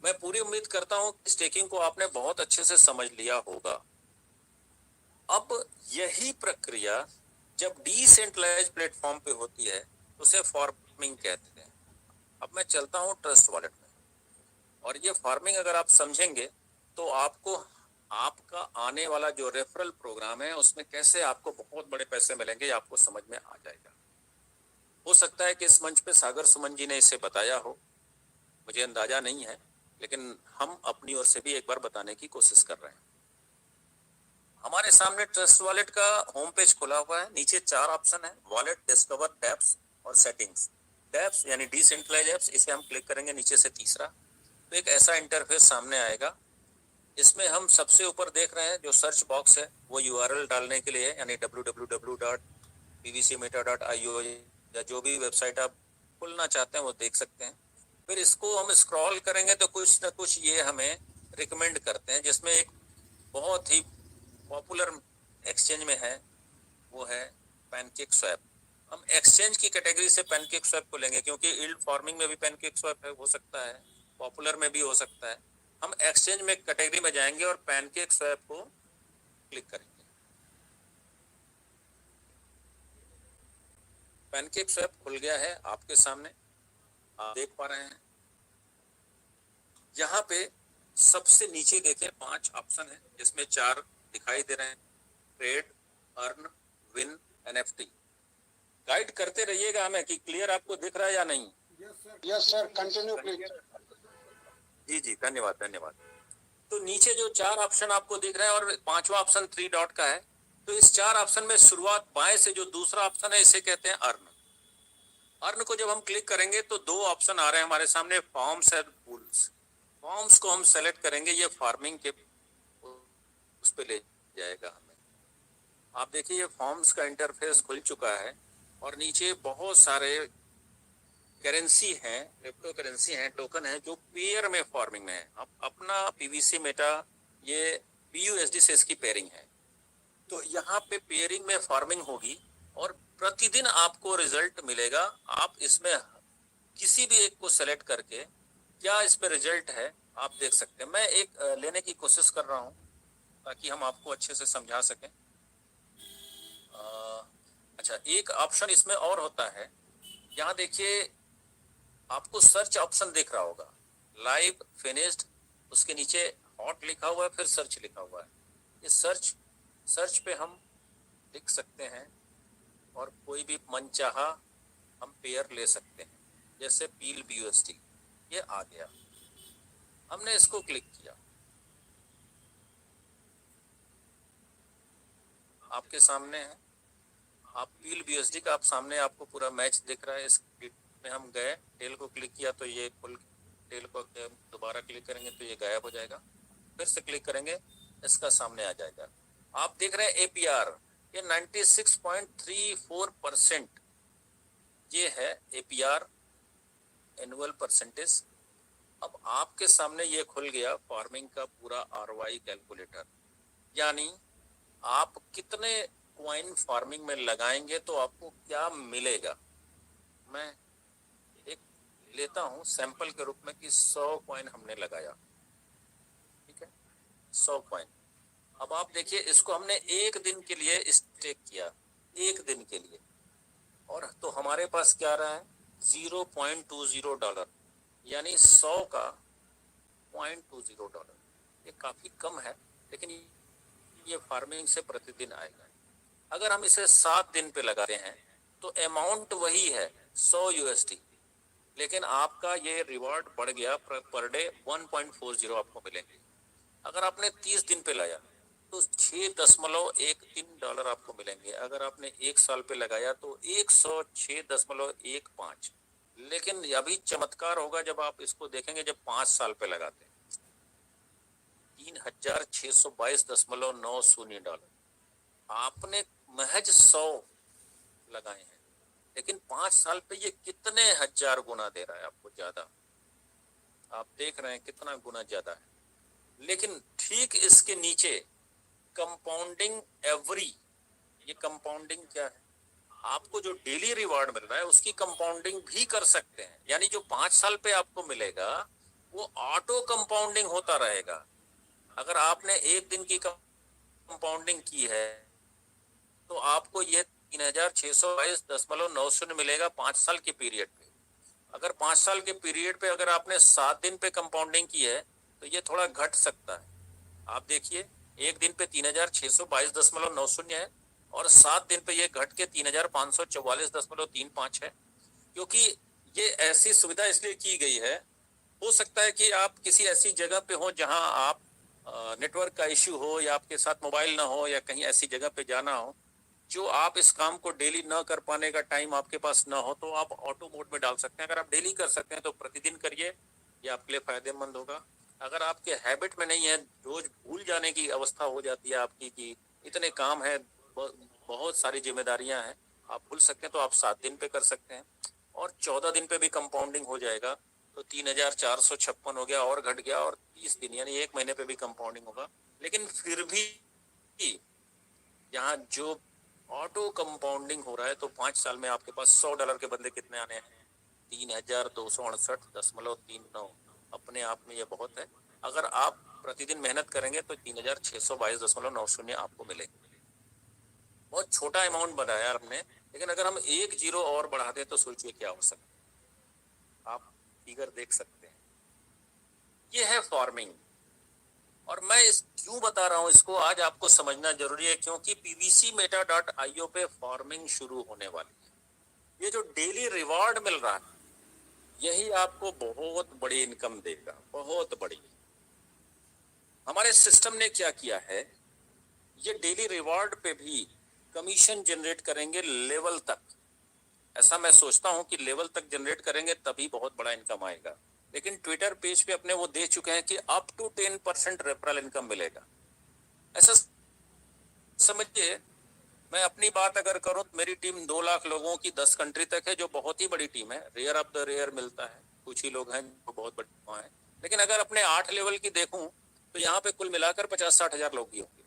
मैं पूरी उम्मीद करता हूं कि स्टेकिंग को आपने बहुत अच्छे से समझ लिया होगा। अब यही प्रक्रिया जब डिसेंट्रलाइज्ड प्लेटफॉर्म पे होती है तो उसे फार्मिंग कहते हैं। अब मैं चलता हूं ट्रस्ट वॉलेट में, और ये फार्मिंग अगर आप समझेंगे तो आपको आपका आने वाला जो रेफरल प्रोग्राम है उसमें कैसे आपको बहुत बड़े पैसे मिलेंगे आपको समझ में आ जाएगा। हो सकता है कि इस मंच पे सागर सुमन जी ने इसे बताया हो, मुझे अंदाजा नहीं है, लेकिन हम अपनी ओर से भी एक बार बताने की कोशिश कर रहे हैं। हमारे सामने ट्रस्ट वॉलेट का होम पेज खुला हुआ है, नीचे 4 ऑप्शन है, वॉलेट, डिस्कवर, टैप्स और सेटिंग्स। डैप्स यानी डिसेंट्रलाइज एप्स, इसे हम क्लिक करेंगे नीचे से तीसरा, तो एक ऐसा इंटरफेस सामने आएगा। इसमें हम सबसे ऊपर देख रहे हैं जो सर्च बॉक्स है वो यूआरएल डालने के लिए, यानी www.pvcmeta.io या जो भी वेबसाइट आप खोलना चाहते हैं वो देख सकते हैं। फिर इसको हम स्क्रॉल करेंगे तो कुछ ना कुछ ये हमें रिकमेंड करते हैं, जिसमें एक बहुत ही पॉपुलर एक्सचेंज में है वो है पैनकेक स्वैप। हम एक्सचेंज की कैटेगरी से पैनकेक स्वैप को लेंगे, क्योंकि यील्ड फार्मिंग में भी पैनकेक स्वैप हो सकता है, पॉपुलर में भी हो सकता है। हम एक्सचेंज में कैटेगरी में जाएंगे और पैनकेक स्वैप को क्लिक करेंगे। पैनकेक स्वैप खुल गया है आपके सामने, आप देख पा रहे हैं। यहाँ पे सबसे नीचे देखें 5 ऑप्शन है, जिसमें 4 दिखाई दे रहे हैं, trade, earn, win, NFT. Guide करते रहिएगा हमें कि क्लियर आपको दिख रहा है या नहीं। Yes sir, continue please. जी जी, धन्यवाद धन्यवाद। तो नीचे जो 4 ऑप्शन आपको दिख रहे हैं और 5वां ऑप्शन 3 डॉट का है, तो इस 4 ऑप्शन में शुरुआत बाएं से जो दूसरा ऑप्शन है इसे कहते हैं अर्न। अर्न को जब हम क्लिक करेंगे तो 2 ऑप्शन आ रहे हैं हमारे सामने, फॉर्म्स एंड पूल्स। फॉर्म्स को हम सेलेक्ट करेंगे, ये फार्मिंग के उस पे ले जाएगा हमें। आप देखिए ये फॉर्म्स का इंटरफेस खुल चुका है और नीचे बहुत सारे करेंसी हैं, क्रिप्टो करेंसी हैं, टोकन है जो पेयर में फार्मिंग में है। अब अपना पीवीसी मेटा ये पीयूएसडी से इसकी पेयरिंग है, तो यहाँ पे पेयरिंग में फार्मिंग होगी और प्रतिदिन आपको रिजल्ट मिलेगा। आप इसमें किसी भी एक को सेलेक्ट करके क्या इस पे रिजल्ट है आप देख सकते हैं। मैं एक लेने की कोशिश कर रहा हूँ ताकि हम आपको अच्छे से समझा सकें। अच्छा, एक ऑप्शन इसमें और होता है, यहाँ देखिए आपको सर्च ऑप्शन दिख रहा होगा, लाइव, फिनिश्ड, उसके नीचे हॉट लिखा हुआ है, फिर सर्च लिखा हुआ है। इस सर्च पे हम लिख सकते हैं और कोई भी मनचाहा हम पेयर ले सकते हैं, जैसे पील बीयूएसडी, ये आ गया। हमने इसको क्लिक किया, आपके सामने है, आप पील बीयूएसडी का आप सामने आपको पूरा मैच दिख रहा है। इस में हम गए, टेल को क्लिक किया तो ये खुल, टेल को दोबारा क्लिक करेंगे तो ये गायब हो जाएगा, फिर से क्लिक करेंगे इसका सामने आ जाएगा। आप देख रहे हैं एपीआर, ये 96.34% ये है एपीआर, एनुअल परसेंटेज। अब आपके सामने ये खुल गया फार्मिंग का पूरा आरओआई कैलकुलेटर, यानी आप कितने कॉइन फार्मिंग में लगाएंगे तो आपको क्या मिलेगा। मैं एक लेता हूं सैंपल के रूप में कि 100 कॉइन हमने लगाया, ठीक है, 100 कॉइन। अब आप देखिए इसको हमने 1 दिन के लिए स्टेक किया, 1 दिन के लिए, और तो हमारे पास क्या रहा है $0.20, यानी 100 का $0.20। ये काफी कम है, लेकिन ये फार्मिंग से प्रतिदिन आएगा। अगर हम इसे 7 दिन पे लगाते हैं तो अमाउंट वही है $100, लेकिन आपका ये रिवॉर्ड बढ़ गया, पर डे 1.40 आपको मिलेंगे। अगर आपने 30 दिन पे लाया तो $6.13 आपको मिलेंगे। अगर आपने 1 साल पे लगाया तो 106.15। लेकिन अभी चमत्कार होगा जब आप इसको देखेंगे, जब 5 साल पे लगाते हैं, $3,622.90। आपने महज 100 लगाए हैं, लेकिन 5 साल पे ये कितने हजार गुना दे रहा है आपको ज्यादा। आप देख रहे हैं कितना गुना ज्यादा है। लेकिन ठीक इसके नीचे कंपाउंडिंग एवरी, ये कंपाउंडिंग क्या है, आपको जो डेली रिवॉर्ड मिल रहा है उसकी कंपाउंडिंग भी कर सकते हैं। यानी जो 5 साल पे आपको मिलेगा वो ऑटो कंपाउंडिंग होता रहेगा। अगर आपने 1 दिन की कंपाउंडिंग की है तो आपको ये 3,622.90 मिलेगा 5 साल के पीरियड पे। अगर 5 साल के पीरियड पे अगर आपने 7 दिन पे कंपाउंडिंग की है तो ये थोड़ा घट सकता है। आप देखिए 1 दिन पे 3,622.90 है और 7 दिन पे ये घट के 3,544.35 है, क्योंकि ये ऐसी सुविधा इसलिए की गई है। हो सकता है कि आप किसी ऐसी जगह पे हो जहां आप नेटवर्क का इश्यू हो, या आपके साथ मोबाइल ना हो, या कहीं ऐसी जगह पे जाना हो जो आप इस काम को डेली न कर पाने का टाइम आपके पास ना हो तो आप ऑटो मोड में डाल सकते हैं। अगर आप डेली कर सकते हैं तो प्रतिदिन करिए, ये आपके लिए फायदेमंद होगा। अगर आपके हैबिट में नहीं है, रोज भूल जाने की अवस्था हो जाती है आपकी कि इतने काम है, बहुत सारी जिम्मेदारियां हैं, आप भूल सकते हैं, तो आप 7 दिन पे कर सकते हैं और 14 दिन पे भी कंपाउंडिंग हो जाएगा, तो 3456 हो गया और घट गया, और 30 दिन यानी 1 महीने पे भी कंपाउंडिंग होगा। लेकिन फिर भी यहाँ जो ऑटो कंपाउंडिंग हो रहा है, तो 5 साल में आपके पास $100 के बदले कितने आने हैं? 3268.39। अपने आप में ये बहुत है। अगर आप प्रतिदिन मेहनत करेंगे तो 3622.90 आपको मिलेंगे। बहुत छोटा अमाउंट बनाया आपने, लेकिन अगर हम एक जीरो और बढ़ा दें तो सोचिए क्या हो सकता है। आप फिगर देख सकते हैं। ये है फार्मिंग। और मैं इस क्यों बता रहा हूं इसको, आज आपको समझना जरूरी है, क्योंकि pvcmeta.io पे फार्मिंग शुरू होने वाली है। ये जो डेली रिवॉर्ड मिल रहा है, यही आपको बहुत बड़ी इनकम देगा, बहुत बड़ी। हमारे सिस्टम ने क्या किया है, ये डेली रिवॉर्ड पे भी कमीशन जनरेट करेंगे लेवल तक। ऐसा मैं सोचता हूं कि लेवल तक जनरेट करेंगे तभी बहुत बड़ा इनकम आएगा। लेकिन ट्विटर पेज पे अपने वो दे चुके हैं कि अप टू 10% रेफरल इनकम मिलेगा। ऐसा समझिए, मैं अपनी बात अगर करूं तो मेरी टीम 2 लाख लोगों की 10 कंट्री तक है, जो बहुत ही बड़ी टीम है। रेयर ऑफ द रेयर मिलता है, कुछ ही लोग हैं जो बहुत बड़े हैं। लेकिन अगर अपने 8 लेवल की देखूं तो यहाँ पे कुल मिलाकर 50-60 हजार लोग ही होंगे।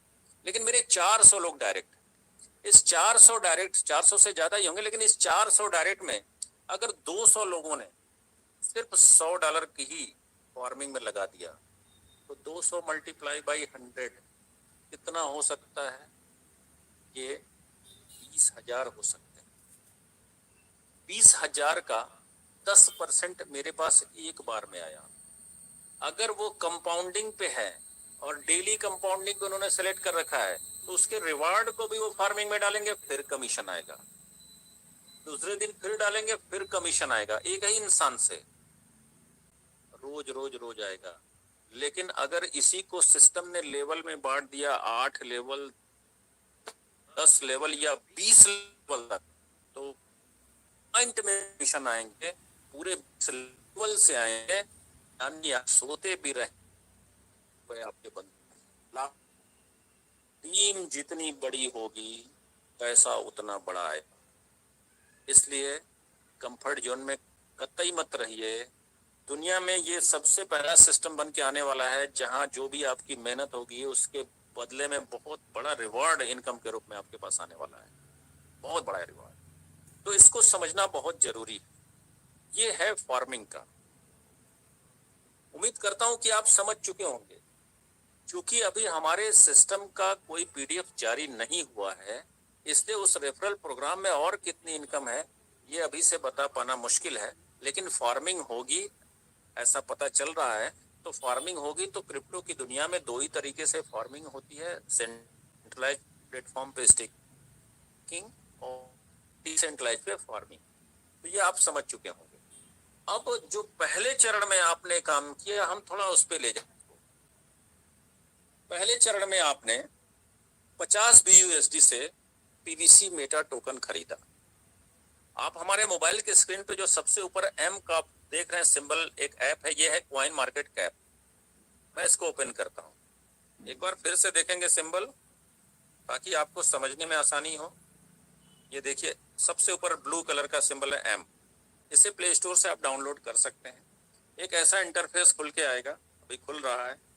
लेकिन मेरे 400 लोग डायरेक्ट, इस 400 डायरेक्ट, 400 से ज्यादा ही होंगे, लेकिन इस 400 डायरेक्ट में अगर 200 लोगों ने सिर्फ $100 की ही फार्मिंग में लगा दिया, तो 200 मल्टीप्लाई बाई 100 कितना हो सकता है? ये 20,000 हो सकते हैं। 20,000 का 10% मेरे पास एक बार में आया। अगर वो कंपाउंडिंग पे है और डेली कंपाउंडिंग को उन्होंने सेलेक्ट कर रखा है, तो उसके रिवार्ड को भी वो फार्मिंग में डालेंगे, फिर कमीशन आएगा। दूसरे दिन फिर डालेंगे, फिर कमीशन आएगा। एक ही इंसान से रोज रोज रोज आएगा। लेकिन अगर इसी को सिस्टम ने लेवल में बांट दिया, 8 लेवल, 10 लेवल या 20 लेवल तक, तो पॉइंट में कमीशन आएंगे, पूरे लेवल से आएंगे, यानी आप सोते भी रहे आपके बंद। टीम जितनी बड़ी होगी पैसा उतना बड़ा आएगा। इसलिए कंफर्ट जोन में कतई मत रहिए। दुनिया में ये सबसे पहला सिस्टम बन के आने वाला है जहां जो भी आपकी मेहनत होगी उसके बदले में बहुत बड़ा रिवॉर्ड इनकम के रूप में आपके पास आने वाला है, बहुत बड़ा रिवॉर्ड। तो इसको समझना बहुत जरूरी है। ये है फार्मिंग का। उम्मीद करता हूं कि आप समझ चुके होंगे। क्योंकि अभी हमारे सिस्टम का कोई पीडीएफ जारी नहीं हुआ है, इसलिए उस रेफरल प्रोग्राम में और कितनी इनकम है ये अभी से बता पाना मुश्किल है। लेकिन फार्मिंग होगी ऐसा पता चल रहा है। तो फार्मिंग होगी तो क्रिप्टो की दुनिया में 2 ही तरीके से फार्मिंग होती है, सेंट्रलाइज्ड प्लेटफॉर्म पे स्टेकिंग और डिसेंट्रलाइज्ड पे फार्मिंग। तो ये आप समझ चुके होंगे। अब जो पहले चरण में आपने काम किया, हम थोड़ा उस पे ले जाए। पहले चरण में आपने 50 BUSD से पीवीसी मेटा टोकन खरीदा। आप हमारे मोबाइल के स्क्रीन पे जो सबसे ऊपर एम का देख रहे हैं सिंबल, एक ऐप है, ये है कॉइन मार्केट कैप। मैं इसको ओपन करता हूं, एक बार फिर से देखेंगे सिंबल ताकि आपको समझने में आसानी हो। ये देखिए सबसे ऊपर ब्लू कलर का सिंबल है एम। इसे प्ले स्टोर से आप डाउनलोड कर सकते हैं। एक ऐसा इंटरफेस खुल के आएगा, अभी खुल रहा है।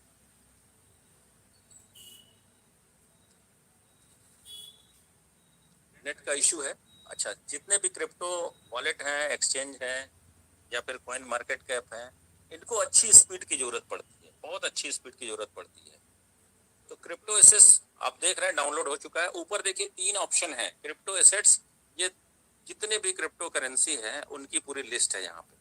नेट का इशू है। अच्छा, जितने भी क्रिप्टो वॉलेट हैं, एक्सचेंज हैं या फिर कॉइन मार्केट कैप हैं, इनको अच्छी स्पीड की जरूरत पड़ती है, बहुत अच्छी स्पीड की जरूरत पड़ती है। तो क्रिप्टो एसेट्स आप देख रहे हैं डाउनलोड हो चुका है। ऊपर देखिए 3 ऑप्शन है, क्रिप्टो एसेट्स, ये जितने भी क्रिप्टो करेंसी हैं उनकी पूरी लिस्ट है यहाँ पे।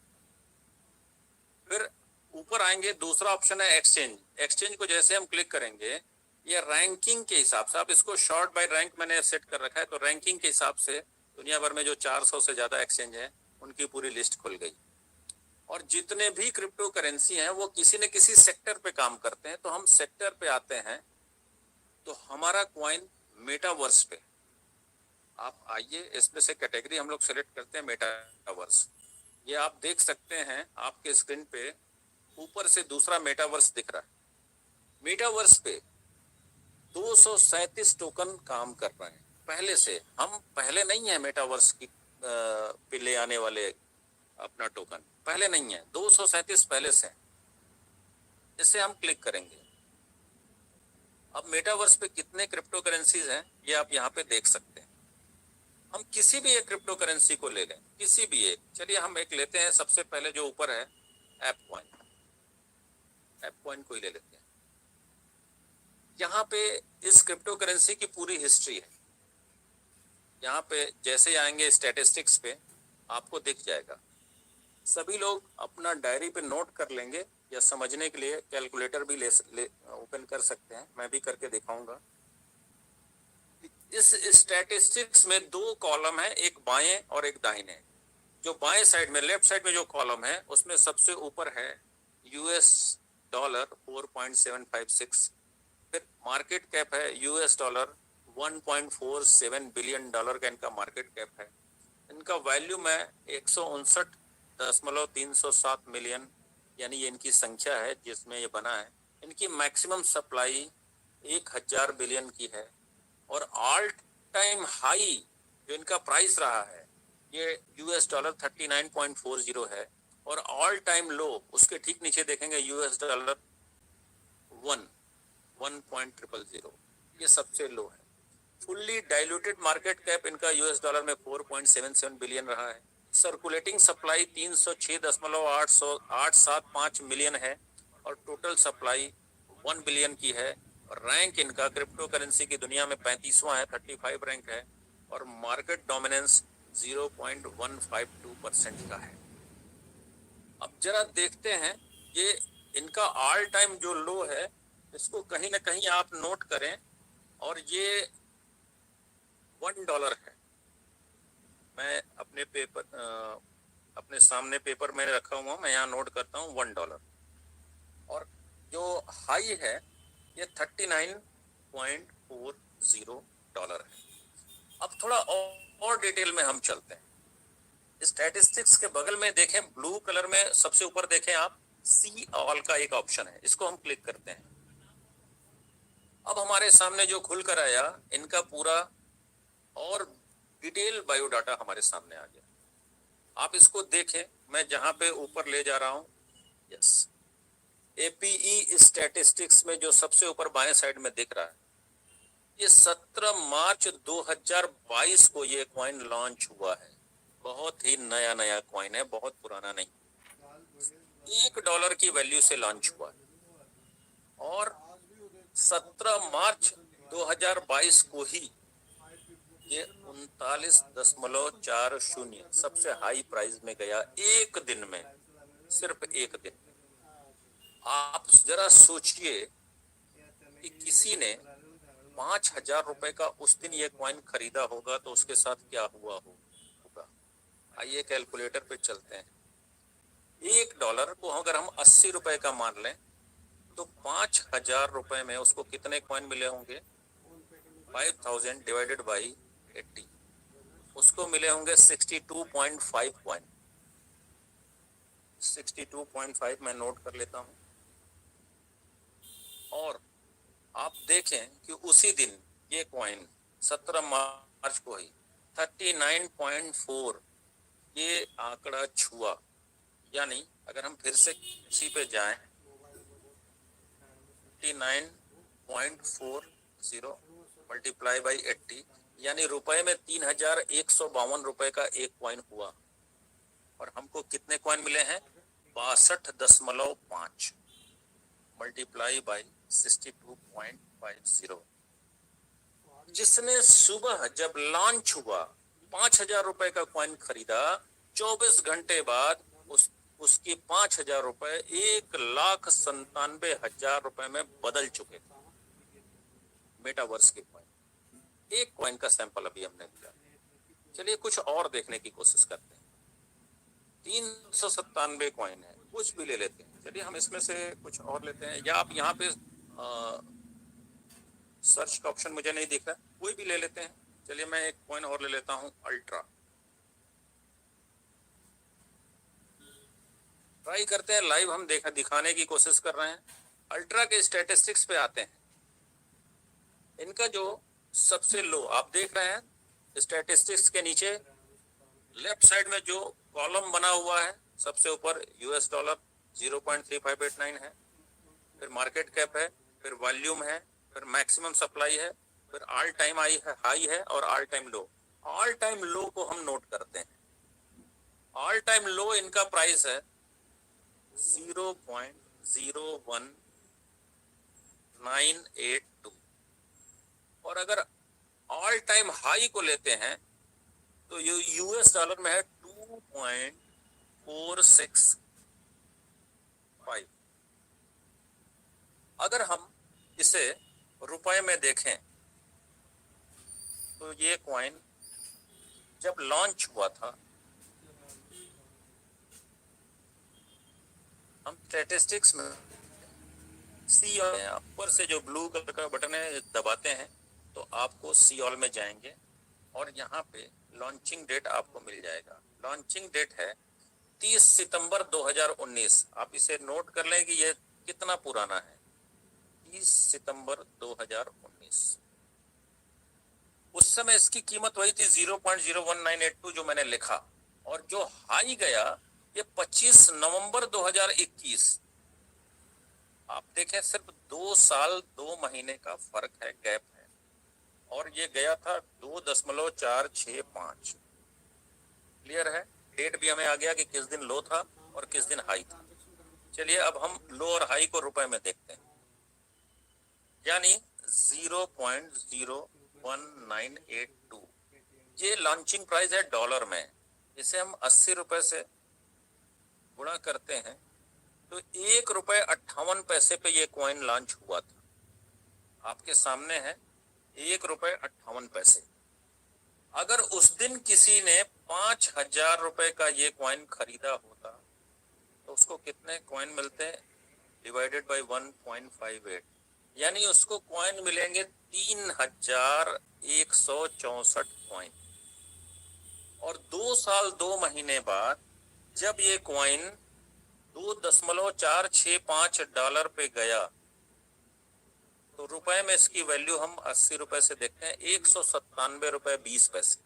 फिर ऊपर आएंगे, दूसरा ऑप्शन है एक्सचेंज। एक्सचेंज को जैसे हम क्लिक करेंगे, ये रैंकिंग के हिसाब से, आप इसको शॉर्ट बाय रैंक मैंने सेट कर रखा है, तो रैंकिंग के हिसाब से दुनिया भर में जो 400 से ज्यादा एक्सचेंज है उनकी पूरी लिस्ट खुल गई। और जितने भी क्रिप्टो करेंसी हैं वो किसी न किसी सेक्टर पे काम करते हैं। तो हम सेक्टर पे आते हैं, तो हमारा कॉइन मेटावर्स पे, आप आइए, इसमें से कैटेगरी हम लोग सेलेक्ट करते हैं मेटावर्स। ये आप देख सकते हैं आपके स्क्रीन पे ऊपर से दूसरा मेटावर्स दिख रहा है। मेटावर्स पे 237 टोकन काम कर रहे हैं पहले से। हम पहले नहीं है मेटावर्स की पे ले आने वाले अपना टोकन, पहले नहीं है, 237 पहले से। इससे हम क्लिक करेंगे। अब मेटावर्स पे कितने क्रिप्टो करेंसीज हैं ये आप यहाँ पे देख सकते हैं। हम किसी भी एक क्रिप्टो करेंसी को ले लें, किसी भी एक। चलिए हम एक लेते हैं, सबसे पहले जो ऊपर है ऐप कॉइन। ऐप कॉइन को ही ले लेते हैं। यहाँ पे इस क्रिप्टो करेंसी की पूरी हिस्ट्री है। यहाँ पे जैसे आएंगे स्टैटिस्टिक्स पे आपको दिख जाएगा। सभी लोग अपना डायरी पे नोट कर लेंगे, या समझने के लिए कैलकुलेटर भी ले ओपन कर सकते हैं, मैं भी करके दिखाऊंगा। इस स्टैटिस्टिक्स में 2 कॉलम है, एक बाएं और एक दाहिने। जो बाएं साइड में, लेफ्ट साइड में जो कॉलम है उसमें सबसे ऊपर है यूएस डॉलर 4.756, फिर मार्केट कैप है यूएस डॉलर 1.47 बिलियन डॉलर का इनका मार्केट कैप है। इनका वैल्यूम है 159.307 मिलियन, यानी ये इनकी संख्या है जिसमें ये बना है। इनकी मैक्सिमम सप्लाई 1000 बिलियन की है, और ऑल टाइम हाई जो इनका प्राइस रहा है ये यूएस डॉलर 39.40 है, और ऑल टाइम लो उसके ठीक नीचे देखेंगे यूएस डॉलर 1.000, ये सबसे लो है। फुल्ली डाइल्यूटेड मार्केट कैप इनका यूएस डॉलर में 4.77 बिलियन रहा है। सर्कुलेटिंग सप्लाई 306.875 मिलियन है, और टोटल सप्लाई 1 बिलियन की है। रैंक इनका क्रिप्टो करेंसी की दुनिया में 35वां है, 35 रैंक है, और मार्केट डोमिनेंस 0.152% का है। अब जरा देखते हैं, ये इनका ऑल टाइम जो लो है इसको कहीं ना कहीं आप नोट करें, और ये $1 है। मैं अपने पेपर अपने सामने पेपर में रखा हुआ, मैं यहाँ नोट करता हूँ $1, और जो हाई है ये 39.40 है। अब थोड़ा और डिटेल में हम चलते हैं। स्टैटिस्टिक्स के बगल में देखें, ब्लू कलर में सबसे ऊपर देखें आप, सी ऑल का एक ऑप्शन है, इसको हम क्लिक करते हैं। अब हमारे सामने जो खुल कर आया, इनका पूरा और डिटेल बायोडाटा हमारे सामने आ गया। आप इसको देखें, मैं जहां पे ऊपर ले जा रहा हूं, यस, एपीई स्टैटिस्टिक्स में जो सबसे ऊपर बाएं साइड में दिख रहा है, ये 17 मार्च 2022 को ये कॉइन लॉन्च हुआ है। बहुत ही नया नया कॉइन है, बहुत पुराना नहीं। $1 की वैल्यू से लॉन्च हुआ है, और 17 मार्च 2022 को ही ये 39.40 सबसे हाई प्राइस में गया, एक दिन में, सिर्फ एक दिन। आप जरा सोचिए कि किसी ने 5,000 रुपए का उस दिन ये कॉइन खरीदा होगा तो उसके साथ क्या हुआ होगा। आइए कैलकुलेटर पे चलते हैं। $1 को अगर हम 80 रुपए का मान लें तो 5,000 रुपए में उसको कितने कॉइन मिले होंगे? 5,000 डिवाइडेड बाई 80, उसको मिले होंगे 62.5 कॉइन। 62.5 मैं नोट कर लेता हूं। और आप देखें कि उसी दिन ये कॉइन 17 मार्च को ही 39.4 ये आंकड़ा छुआ। यानी अगर हम फिर से इसी पे जाएं, 39.40 मल्टीप्लाई बाई 80, यानी रुपए में 3,152 रुपए का एक कॉइन हुआ। और हमको कितने कॉइन मिले हैं? 62.5 मल्टीप्लाई बाई 62.50। जिसने सुबह जब लॉन्च हुआ 5,000 रुपए का कॉइन खरीदा, 24 घंटे बाद उसके 5,000 रुपए 1,97,000 रुपए में बदल चुके थे। मेटावर्स के कॉइन, एक कॉइन का सैंपल अभी हमने लिया। चलिए कुछ और देखने की कोशिश करते हैं। 397 कॉइन है, कुछ भी ले लेते हैं। चलिए हम इसमें से कुछ और लेते हैं, या आप यहाँ पे सर्च का ऑप्शन मुझे नहीं दिख रहा, कोई भी ले लेते हैं। चलिए मैं एक कॉइन और ले लेता हूं, अल्ट्रा। ट्राई करते हैं, लाइव हम दिखाने की कोशिश कर रहे हैं। अल्ट्रा के स्टैटिस्टिक्स पे आते हैं। इनका जो सबसे लो आप देख रहे हैं स्टैटिस्टिक्स के नीचे लेफ्ट साइड में जो कॉलम बना हुआ है, सबसे ऊपर यूएस डॉलर 0.3589 है, फिर मार्केट कैप है, फिर वॉल्यूम है, फिर मैक्सिमम सप्लाई है, फिर ऑल टाइम हाई है और ऑल टाइम लो। ऑल टाइम लो को हम नोट करते हैं। ऑल टाइम लो इनका प्राइस है 0.01982 और अगर ऑल टाइम हाई को लेते हैं तो ये यूएस डॉलर में है 2.465। अगर हम इसे रुपए में देखें तो ये कॉइन जब लॉन्च हुआ था, हम स्टैटिस्टिक्स में सी ऊपर से जो ब्लू कलर का बटन है दबाते हैं तो आपको सी ऑल में जाएंगे और यहाँ पे लॉन्चिंग डेट आपको मिल जाएगा। लॉन्चिंग डेट है 30 सितंबर 2019। आप इसे नोट कर लें कि ये कितना पुराना है, 30 सितंबर 2019। उस समय इसकी कीमत वही थी 0.01982 जो मैंने लिखा, और जो हाई गया ये 25 नवंबर 2021। आप देखें सिर्फ 2 साल 2 महीने का फर्क है, गैप है, और ये गया था 2.465। क्लियर है? डेट भी हमें आ गया कि किस दिन लो था और किस दिन हाई था। चलिए अब हम लो और हाई को रुपए में देखते हैं, यानी 0.01982 ये लॉन्चिंग प्राइस है डॉलर में। इसे हम 80 रुपए से गुणा करते हैं तो 1.58 पे ये कॉइन लॉन्च हुआ था। आपके सामने है 1.58। अगर उस दिन किसी ने 5000 रुपए का ये कॉइन खरीदा होता तो उसको कितने कॉइन मिलते हैं, डिवाइडेड बाय 1.58, यानी उसको कॉइन मिलेंगे 3164 कॉइन। और 2 साल 2 महीने बाद जब ये कॉइन 2.465 डॉलर पे गया तो रुपए में इसकी वैल्यू हम 80 रुपए से देखते हैं, 197 रुपए 20 पैसे।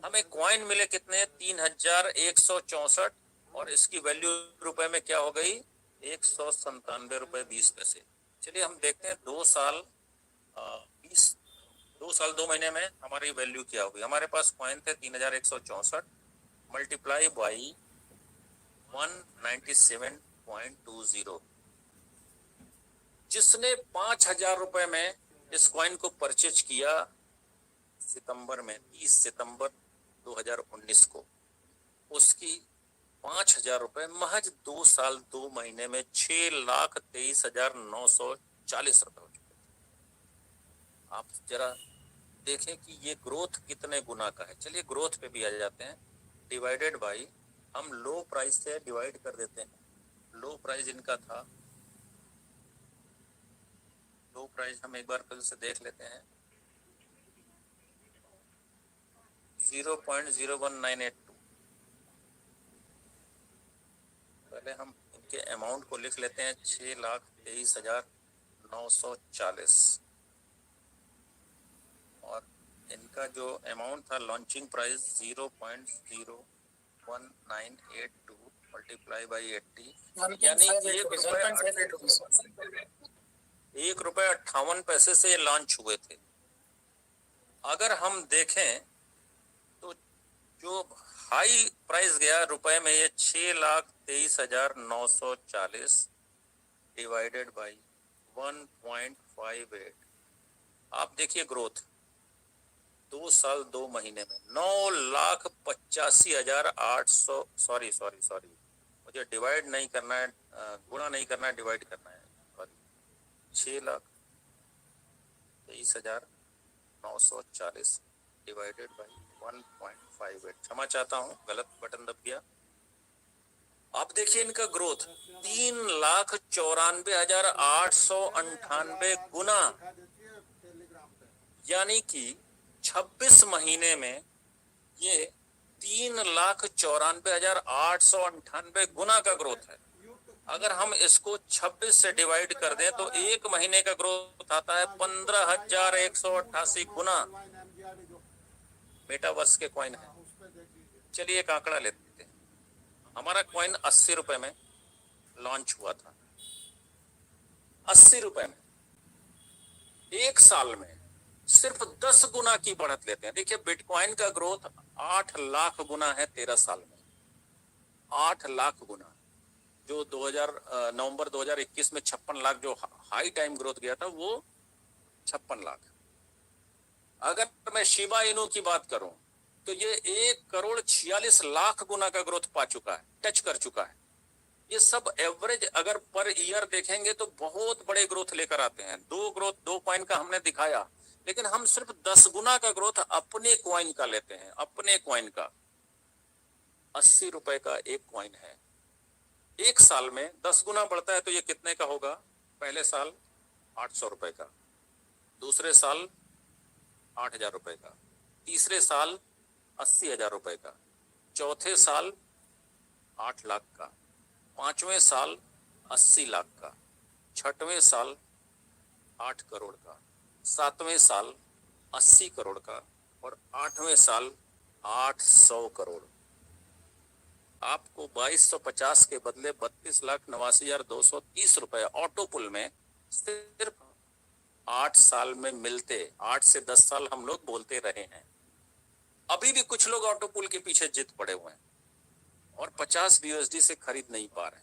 हमें कॉइन मिले कितने, 3164, और इसकी वैल्यू रुपए में क्या हो गई, 197 रुपए 20 पैसे। चलिए हम देखते हैं 2 साल 2 महीने में हमारी वैल्यू क्या होगी। हमारे पास कॉइन थे 3164 मल्टीप्लाई बाई 197.20। जिसने 5000 रुपए में इस कॉइन को परचेज किया सितंबर में, 30 सितंबर 2019 को, उसकी 5000 रुपए महज 2 साल 2 महीने में 6,23,940 रुपए हो चुके। आप जरा देखें कि ये ग्रोथ कितने गुना का है। चलिए ग्रोथ पे भी आ जाते हैं। डिवाइडेड बाई, हम लो प्राइस से डिवाइड कर देते हैं। लो प्राइस इनका था, लो प्राइस हम एक बार फिर से देख लेते हैं, 0.01982। पहले हम इनके अमाउंट को लिख लेते हैं, 6,23,940, और इनका जो अमाउंट था लॉन्चिंग प्राइस 0.01982 मल्टीप्लाई बाई 80, यानी 1.58 से ये लॉन्च हुए थे। अगर हम देखें तो जो हाई प्राइस गया रुपए में, ये 6,23,940 डिवाइडेड बाई 1.58। आप देखिए ग्रोथ 2 साल 2 महीने में 9,85,800, सॉरी मुझे डिवाइड नहीं करना है, गुणा नहीं करना है, डिवाइड करना है, सॉरी, 6,23,940 डिवाइडेड बाई 1.58। क्षमा चाहता हूँ, गलत बटन दब गया। आप देखिए इनका ग्रोथ 3,94,898 गुना, यानी कि 26 महीने में ये 3,94,898 गुना का ग्रोथ है। अगर हम इसको 26 से डिवाइड कर दें तो एक महीने का ग्रोथ आता है 15,188 गुना। मेटावर्स के कॉइन है। चलिए एक आंकड़ा लेते हैं। हमारा कॉइन 80 रुपए में लॉन्च हुआ था। 80 रुपए में एक साल में सिर्फ 10 गुना की बढ़त लेते हैं। देखिए बिटकॉइन का ग्रोथ 8 लाख गुना है 13 साल में। 8 लाख गुना। जो नवंबर 2021 में 56 लाख जो हाई टाइम ग्रोथ गया था वो 56 लाख। अगर मैं शिबा इनू की बात करूं तो ये 1,46,00,000 गुना का ग्रोथ पा चुका है, टच कर चुका है। ये सब एवरेज अगर पर ईयर देखेंगे तो बहुत बड़े ग्रोथ लेकर आते हैं। दो कॉइन का हमने दिखाया, लेकिन हम सिर्फ 10 गुना का ग्रोथ अपने कॉइन का लेते हैं। अपने कॉइन का 80 रुपए का एक कॉइन है। एक साल में 10 गुना बढ़ता है तो ये कितने का होगा? पहले साल 800 रुपए का, दूसरे साल 8,000 रुपए का, तीसरे साल 80,000 रुपए का, चौथे साल 8 लाख का, पांचवें साल 80 लाख का, छठवें साल 8 करोड़ का, सातवें साल 80 करोड़ का और आठवें साल 800 करोड़। आपको 2250 के बदले 32,89,230 रुपए ऑटो पुल में सिर्फ 8 साल में मिलते। 8 से 10 साल हम लोग बोलते रहे हैं। अभी भी कुछ लोग ऑटो पुल के पीछे जिद पड़े हुए हैं और 50 BUSD से खरीद नहीं पा रहे।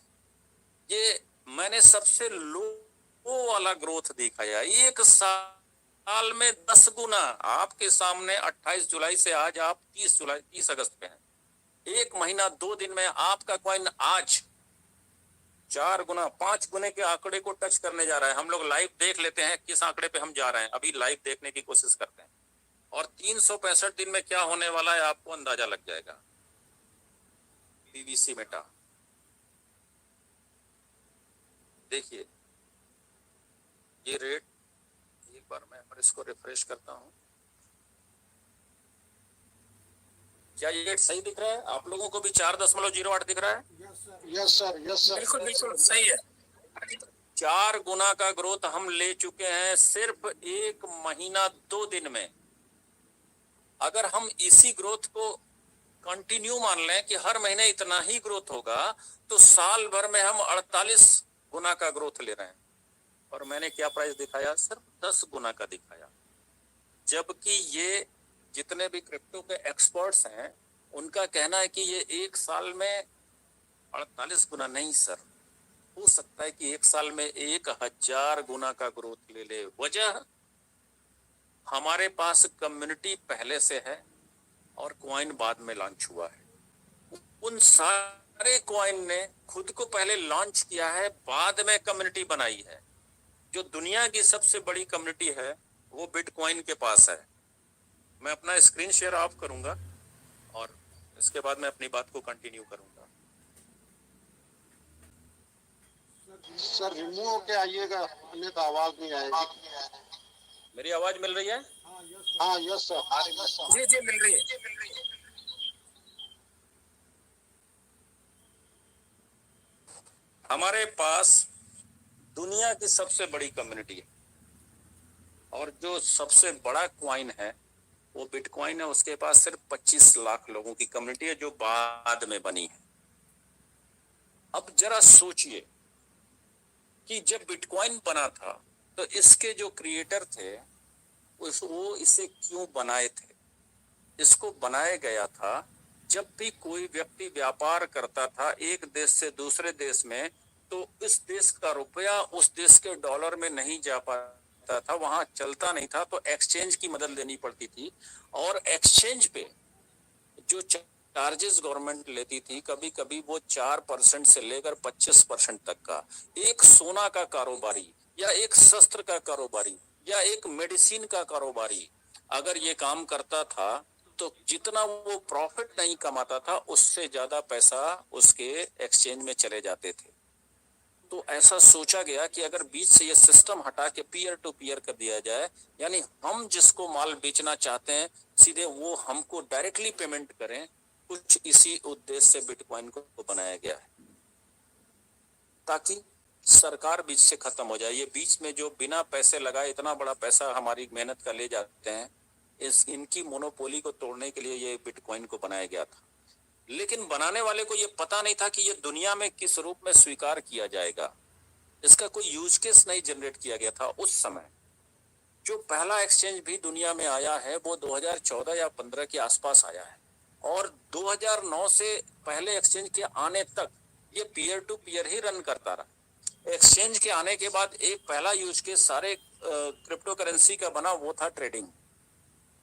ये मैंने सबसे लो वाला ग्रोथ दिखाया। एक साल में 10 गुना। आपके सामने 28 जुलाई से आज आप 30 अगस्त पे हैं। एक महीना 2 दिन में आपका कॉइन आज 4 गुना 5 गुने के आंकड़े को टच करने जा रहा है। हम लोग लाइव देख लेते हैं किस आंकड़े पे हम जा रहे हैं। अभी लाइव देखने की कोशिश करते हैं और 365 दिन में क्या होने वाला है आपको अंदाजा लग जाएगा। पीवीसी मेटा देखिए ये रेट, एक बार मैं इसको रिफ्रेश करता हूं। क्या ये रेट सही दिख रहा है आप लोगों को भी? 4.08 दिख रहा है? यस सर, यस सर, बिल्कुल बिल्कुल सही है। 4 गुना का ग्रोथ हम ले चुके हैं सिर्फ एक महीना 2 दिन में। अगर हम इसी ग्रोथ को कंटिन्यू मान लें कि हर महीने इतना ही ग्रोथ होगा तो साल भर में हम 48 गुना का ग्रोथ ले रहे हैं। और मैंने क्या प्राइस दिखाया? सिर्फ 10 गुना का दिखाया। जबकि ये जितने भी क्रिप्टो के एक्सपर्ट्स हैं उनका कहना है कि ये एक साल में 48 गुना नहीं सर, हो सकता है कि एक साल में 1000 गुना का ग्रोथ ले ले। वजह हमारे पास कम्युनिटी पहले से है और कॉइन बाद में लॉन्च हुआ है। उन सारे कॉइन ने खुद को पहले लॉन्च किया है, बाद में कम्युनिटी बनाई है। जो दुनिया की सबसे बड़ी कम्युनिटी है वो बिटकॉइन के पास है। मैं अपना स्क्रीन शेयर ऑफ करूंगा और इसके बाद मैं अपनी बात को कंटिन्यू करूंगा। सर रिमूव होके आइएगा, हमें तो आवाज नहीं आएगी। मेरी आवाज मिल रही है? हाँ यस सर, जी जी मिल रही है। हमारे पास दुनिया की सबसे बड़ी कम्युनिटी है और जो सबसे बड़ा कॉइन है वो बिटकॉइन है। उसके पास सिर्फ 25 लाख लोगों की कम्युनिटी है जो बाद में बनी है। अब जरा सोचिए कि जब बिटकॉइन बना था तो इसके जो क्रिएटर थे वो इसे क्यों बनाए थे? इसको बनाया गया था जब भी कोई व्यक्ति व्यापार करता था एक देश से दूसरे देश में, तो इस देश का रुपया उस देश के डॉलर में नहीं जा पाता था, वहां चलता नहीं था, तो एक्सचेंज की मदद लेनी पड़ती थी। और एक्सचेंज पे जो चार्जेस गवर्नमेंट लेती थी कभी कभी वो 4% से लेकर 25% तक का। एक सोना का कारोबारी या एक शस्त्र का कारोबारी या एक मेडिसिन का कारोबारी अगर ये काम करता था तो जितना वो प्रॉफिट नहीं कमाता था उससे ज्यादा पैसा उसके एक्सचेंज में चले जाते थे। तो ऐसा सोचा गया कि अगर बीच से ये सिस्टम हटा के पीयर टू पीयर कर दिया जाए, यानी हम जिसको माल बेचना चाहते हैं सीधे वो हमको डायरेक्टली पेमेंट करें, कुछ इसी उद्देश्य से बिटकॉइन को बनाया गया है, ताकि सरकार बीच से खत्म हो जाए। ये बीच में जो बिना पैसे लगाए इतना बड़ा पैसा हमारी मेहनत का ले जाते हैं, इनकी मोनोपोली को तोड़ने के लिए ये बिटकॉइन को बनाया गया था। लेकिन बनाने वाले को ये पता नहीं था कि ये दुनिया में किस रूप में स्वीकार किया जाएगा। इसका कोई यूज केस नहीं जनरेट किया गया था उस समय। जो पहला एक्सचेंज भी दुनिया में आया है वो 2014 या 15 के आसपास आया है, और 2009 से पहले एक्सचेंज के आने तक ये पीयर टू पीयर ही रन करता रहा। एक्सचेंज के आने के बाद एक पहला यूज केस सारे क्रिप्टो करेंसी का बना, वो था ट्रेडिंग।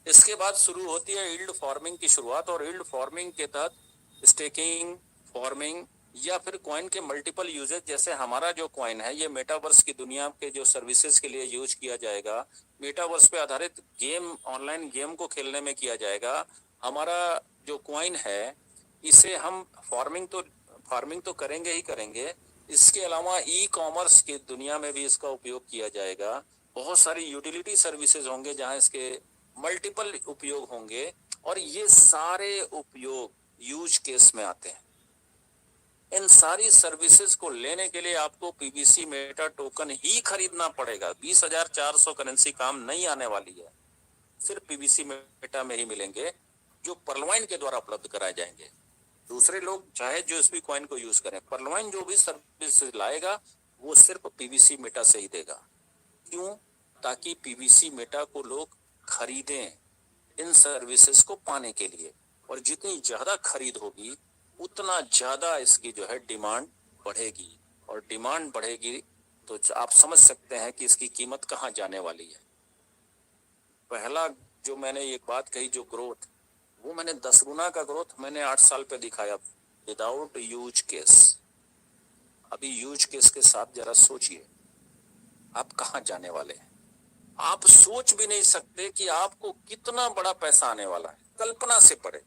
इसके बाद शुरू होती है यील्ड फार्मिंग की शुरुआत, और यील्ड फार्मिंग के तहत स्टेकिंग, फार्मिंग या फिर कॉइन के मल्टीपल यूजेज, जैसे हमारा जो कॉइन है ये मेटावर्स की दुनिया के जो सर्विसेज के लिए यूज किया जाएगा, मेटावर्स पे आधारित गेम, ऑनलाइन गेम को खेलने में किया जाएगा। हमारा जो कॉइन है इसे हम फार्मिंग तो करेंगे ही करेंगे, इसके अलावा ई कॉमर्स की दुनिया में भी इसका उपयोग किया जाएगा। बहुत सारी यूटिलिटी सर्विसेज होंगे जहां इसके मल्टीपल उपयोग होंगे, और ये सारे उपयोग यूज केस में आते हैं। इन सारी सर्विसेज को लेने के लिए आपको पीबीसी मेटा टोकन ही खरीदना पड़ेगा। 20,400 करेंसी काम नहीं आने वाली है, सिर्फ पीबीसी मेटा में ही मिलेंगे, जो पर्लवाइन के द्वारा उपलब्ध कराए जाएंगे। दूसरे लोग चाहे जो इस भी कॉइन को यूज करें, पर्लवाइन जो भी सर्विस लाएगा वो सिर्फ पीबीसी मेटा से ही देगा। क्यों? ताकि पीबीसी मेटा को लोग खरीदें इन सर्विसेज को पाने के लिए, और जितनी ज्यादा खरीद होगी उतना ज्यादा इसकी जो है डिमांड बढ़ेगी, और डिमांड बढ़ेगी तो आप समझ सकते हैं कि इसकी कीमत कहाँ जाने वाली है। पहला जो मैंने एक बात कही, जो ग्रोथ, वो मैंने 10 गुना का ग्रोथ मैंने 8 साल पे दिखाया विदाउट यूज केस। अभी यूज केस के साथ जरा सोचिए आप कहाँ जाने वाले हैं। आप सोच भी नहीं सकते कि आपको कितना बड़ा पैसा आने वाला है, कल्पना से परे।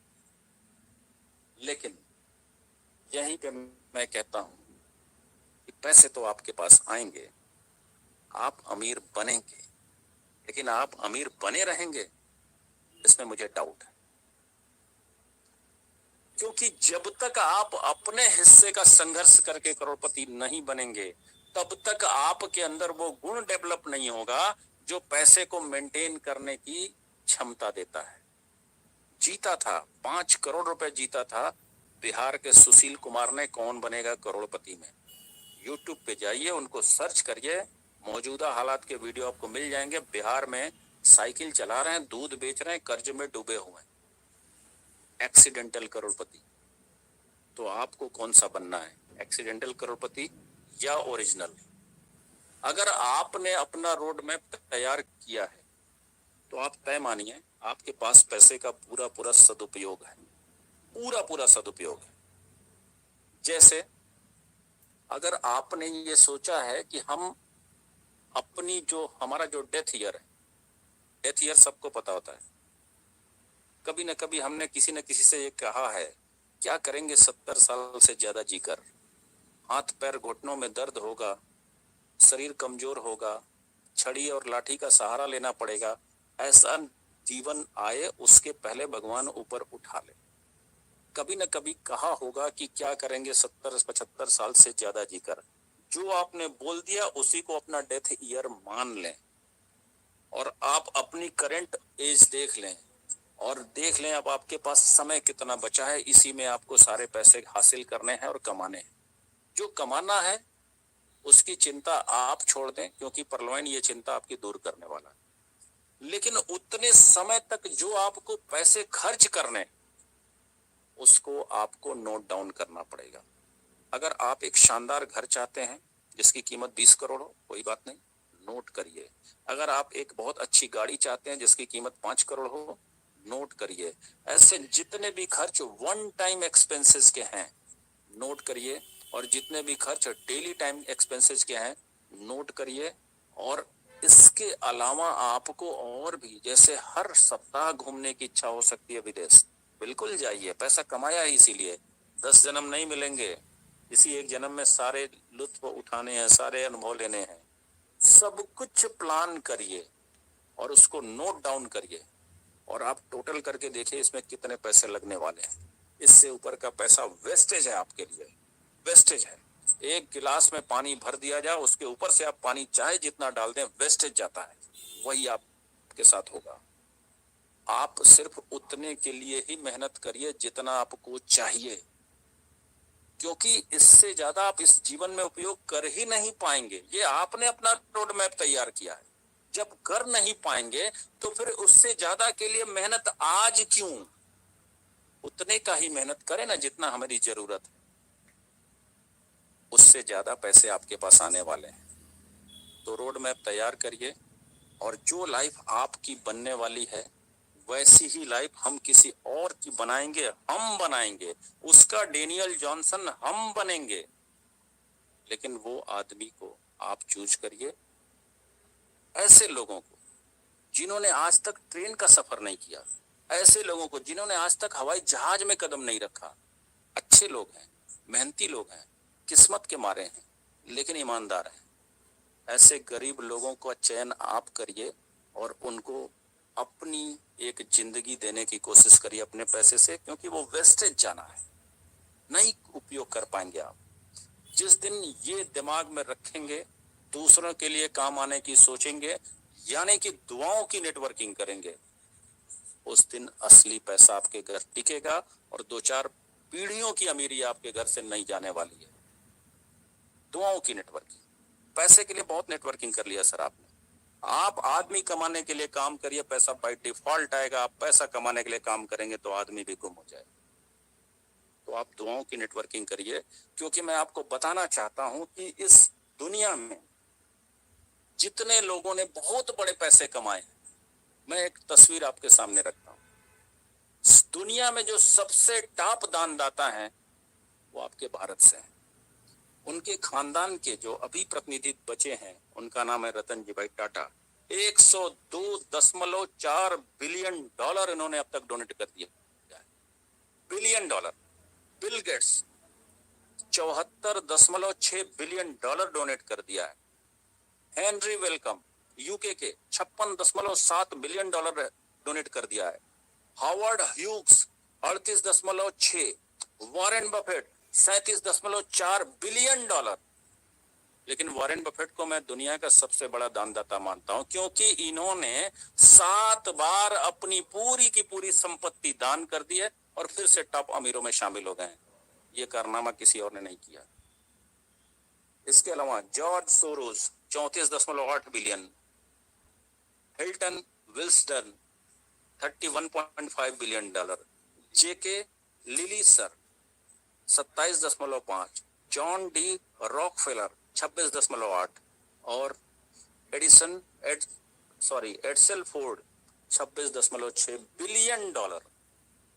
लेकिन यहीं पे मैं कहता हूं कि पैसे तो आपके पास आएंगे, आप अमीर बनेंगे, लेकिन आप अमीर बने रहेंगे इसमें मुझे डाउट है। क्योंकि जब तक आप अपने हिस्से का संघर्ष करके करोड़पति नहीं बनेंगे, तब तक आपके अंदर वो गुण डेवलप नहीं होगा जो पैसे को मेंटेन करने की क्षमता देता है। जीता था 5 करोड़ रुपए जीता था बिहार के सुशील कुमार ने कौन बनेगा करोड़पति में। यूट्यूब पे जाइए, उनको सर्च करिए, मौजूदा हालात के वीडियो आपको मिल जाएंगे। बिहार में साइकिल चला रहे हैं, दूध बेच रहे हैं, कर्ज में डूबे हुए हैं, एक्सीडेंटल करोड़पति। तो आपको कौन सा बनना है, एक्सीडेंटल करोड़पति या ओरिजिनल? अगर आपने अपना रोड मैप तैयार किया है तो आप तय मानिए आपके पास पैसे का पूरा सदुपयोग है, पूरा सदुपयोग है। जैसे अगर आपने ये सोचा है कि हम अपनी जो हमारा जो डेथ ईयर है, डेथ ईयर सबको पता होता है, कभी न कभी हमने किसी न किसी से ये कहा है क्या करेंगे 70 साल से ज्यादा जीकर, हाथ पैर घुटनों में दर्द होगा, शरीर कमजोर होगा, छड़ी और लाठी का सहारा लेना पड़ेगा, ऐसा जीवन आए उसके पहले भगवान ऊपर उठा ले। कभी न कभी कहा होगा कि क्या करेंगे 70-75 साल से ज्यादा जीकर। जो आपने बोल दिया उसी को अपना डेथ ईयर मान लें, और आप अपनी करंट एज देख लें, और देख लें अब आपके पास समय कितना बचा है। इसी में आपको सारे पैसे हासिल करने हैं और कमाने हैं। जो कमाना है उसकी चिंता आप छोड़ दें, क्योंकि परलवाइन ये चिंता आपकी दूर करने वाला है। लेकिन उतने समय तक जो आपको पैसे खर्च करने, उसको आपको नोट डाउन करना पड़ेगा। अगर आप एक शानदार घर चाहते हैं जिसकी कीमत 20 करोड़ हो, कोई बात नहीं, नोट करिए। अगर आप एक बहुत अच्छी गाड़ी चाहते हैं जिसकी कीमत 5 करोड़ हो, नोट करिए। ऐसे जितने भी खर्च वन टाइम एक्सपेंसेस के हैं, नोट करिए। और जितने भी खर्च डेली टाइम एक्सपेंसेस के हैं, नोट करिए। और इसके अलावा आपको और भी, जैसे हर सप्ताह घूमने की इच्छा हो सकती है विदेश, बिल्कुल जाइए, पैसा कमाया है इसीलिए। 10 जन्म नहीं मिलेंगे, इसी एक जन्म में सारे लुत्फ उठाने हैं, सारे अनुभव लेने हैं। सब कुछ प्लान करिए और उसको नोट डाउन करिए और आप टोटल करके देखिए इसमें कितने पैसे लगने वाले हैं। इससे ऊपर का पैसा वेस्टेज है, आपके लिए वेस्टेज है। एक गिलास में पानी भर दिया जाए, उसके ऊपर से आप पानी चाहे जितना डाल दें, वेस्टेज जाता है। वही आपके साथ होगा। आप सिर्फ उतने के लिए ही मेहनत करिए जितना आपको चाहिए, क्योंकि इससे ज्यादा आप इस जीवन में उपयोग कर ही नहीं पाएंगे। ये आपने अपना रोड मैप तैयार किया है, जब कर नहीं पाएंगे तो फिर उससे ज्यादा के लिए मेहनत आज क्यों? उतने का ही मेहनत करें ना जितना हमारी जरूरत है। उससे ज्यादा पैसे आपके पास आने वाले हैं। तो रोड मैप तैयार करिए और जो लाइफ आपकी बनने वाली है वैसी ही लाइफ हम किसी और की बनाएंगे, हम बनाएंगे उसका डेनियल जॉनसन हम बनेंगे। लेकिन वो आदमी को आप चूज करिए, ऐसे लोगों को जिन्होंने आज तक ट्रेन का सफर नहीं किया, ऐसे लोगों को जिन्होंने आज तक हवाई जहाज में कदम नहीं रखा। अच्छे लोग हैं, मेहनती लोग हैं, किस्मत के मारे हैं लेकिन ईमानदार हैं। ऐसे गरीब लोगों का चयन आप करिए और उनको अपनी एक जिंदगी देने की कोशिश करिए अपने पैसे से, क्योंकि वो वेस्टेज जाना है, नहीं उपयोग कर पाएंगे आप। जिस दिन ये दिमाग में रखेंगे, दूसरों के लिए काम आने की सोचेंगे, यानी कि दुआओं की नेटवर्किंग करेंगे, उस दिन असली पैसा आपके घर टिकेगा और 2-4 पीढ़ियों की अमीरी आपके घर से नहीं जाने वाली है। दुआओं की नेटवर्किंग। पैसे के लिए बहुत नेटवर्किंग कर लिया सर आपने। आप आदमी कमाने के लिए काम करिए, पैसा बाय डिफॉल्ट आएगा। आप पैसा कमाने के लिए काम करेंगे तो आदमी भी गुम हो जाएगा। तो आप दुआओं की नेटवर्किंग करिए, क्योंकि मैं आपको बताना चाहता हूं कि इस दुनिया में जितने लोगों ने बहुत बड़े पैसे कमाए हैं, मैं एक तस्वीर आपके सामने रखता हूं। दुनिया में जो सबसे टॉप दानदाता हैं वो आपके भारत से हैं। उनके खानदान के जो अभी प्रतिनिधि बचे हैं उनका नाम है रतन जी भाई टाटा। 102.4 बिलियन डॉलर इन्होंने अब तक डोनेट कर दिया है। Billion dollar. Bill Gates 74.6 billion dollar donate कर दिया है। हेनरी वेलकम यूके के 56.7 बिलियन डॉलर डोनेट कर दिया है। Howard Hughes 38.6, Warren Buffett 37.4 billion dollar. लेकिन वॉरेन बफेट को मैं दुनिया का सबसे बड़ा दानदाता मानता हूं, क्योंकि इन्होंने 7 बार अपनी पूरी की पूरी संपत्ति दान कर दी है और फिर से टॉप अमीरों में शामिल हो गए हैं। ये कारनामा किसी और ने नहीं किया। इसके अलावा George Soros 34.8 billion, Hilton Wilson 31.5 billion dollar, JK Lilly sir 27.5, John D Rockefeller 26.8 और एडसेल फोर्ड 26.6 बिलियन डॉलर।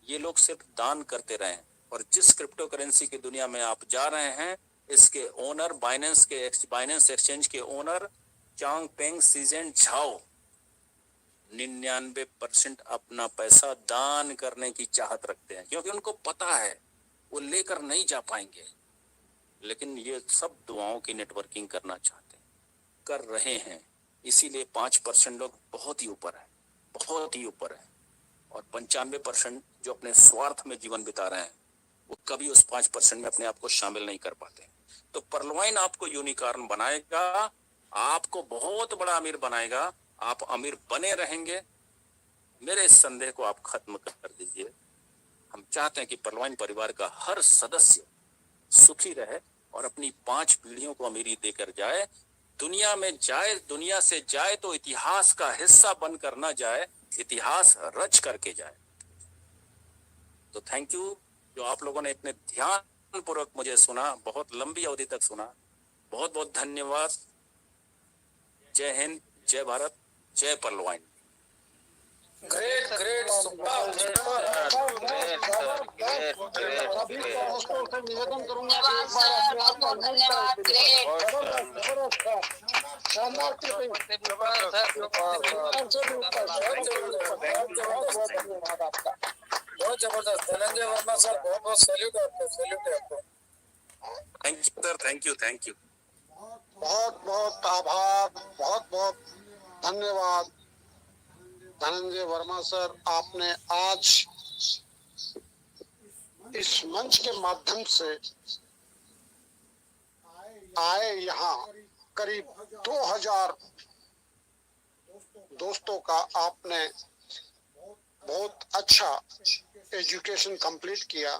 ये लोग सिर्फ दान करते रहे। और जिस क्रिप्टो करेंसी की दुनिया में आप जा रहे हैं, इसके ओनर बाइनेंस एक्सचेंज के ओनर चांग पेंग सीजेन झाओ 99% अपना पैसा दान करने की चाहत रखते हैं, क्योंकि उनको पता है वो लेकर नहीं जा पाएंगे। लेकिन ये सब दुआओं की नेटवर्किंग करना चाहते हैं, कर रहे हैं। इसीलिए 5% लोग बहुत ही ऊपर है, बहुत ही ऊपर है। और 95% जो अपने स्वार्थ में जीवन बिता रहे हैं, वो कभी उस 5% में अपने आप को शामिल नहीं कर पाते। तो परलवाइन आपको यूनिकॉर्न बनाएगा, आपको बहुत बड़ा अमीर बनाएगा। आप अमीर बने रहेंगे। मेरे इस संदेह को आप खत्म कर दीजिए। हम चाहते हैं कि परलवाइन परिवार का हर सदस्य सुखी रहे और अपनी 5 पीढ़ियों को अमीरी देकर जाए। दुनिया में जाए, दुनिया से जाए तो इतिहास का हिस्सा बनकर ना जाए, इतिहास रच करके जाए। तो थैंक यू जो आप लोगों ने इतने ध्यान पूर्वक मुझे सुना, बहुत लंबी अवधि तक सुना। बहुत बहुत धन्यवाद। जय हिंद, जय भारत, जय परलवाइन। ग्रेट ग्रेट सुपर सभी दोस्तों से निवेदन करूंगा कि एक बार अपने आप को धन्यवाद। ग्रेट। शानदार टिप्पणी। धन्यवाद आपका। बहुत जबरदस्त। धनंजय वर्मा सर, बहुत बहुत सैल्यूट आपको, सैल्यूट है आपको। Thank you sir, thank you, thank you. बहुत बहुत आभार, बहुत बहुत धन्यवाद धनंजय वर्मा सर। आपने आज इस मंच के माध्यम से आए यहाँ करीब 2000 दोस्तों का आपने बहुत अच्छा एजुकेशन कंप्लीट किया।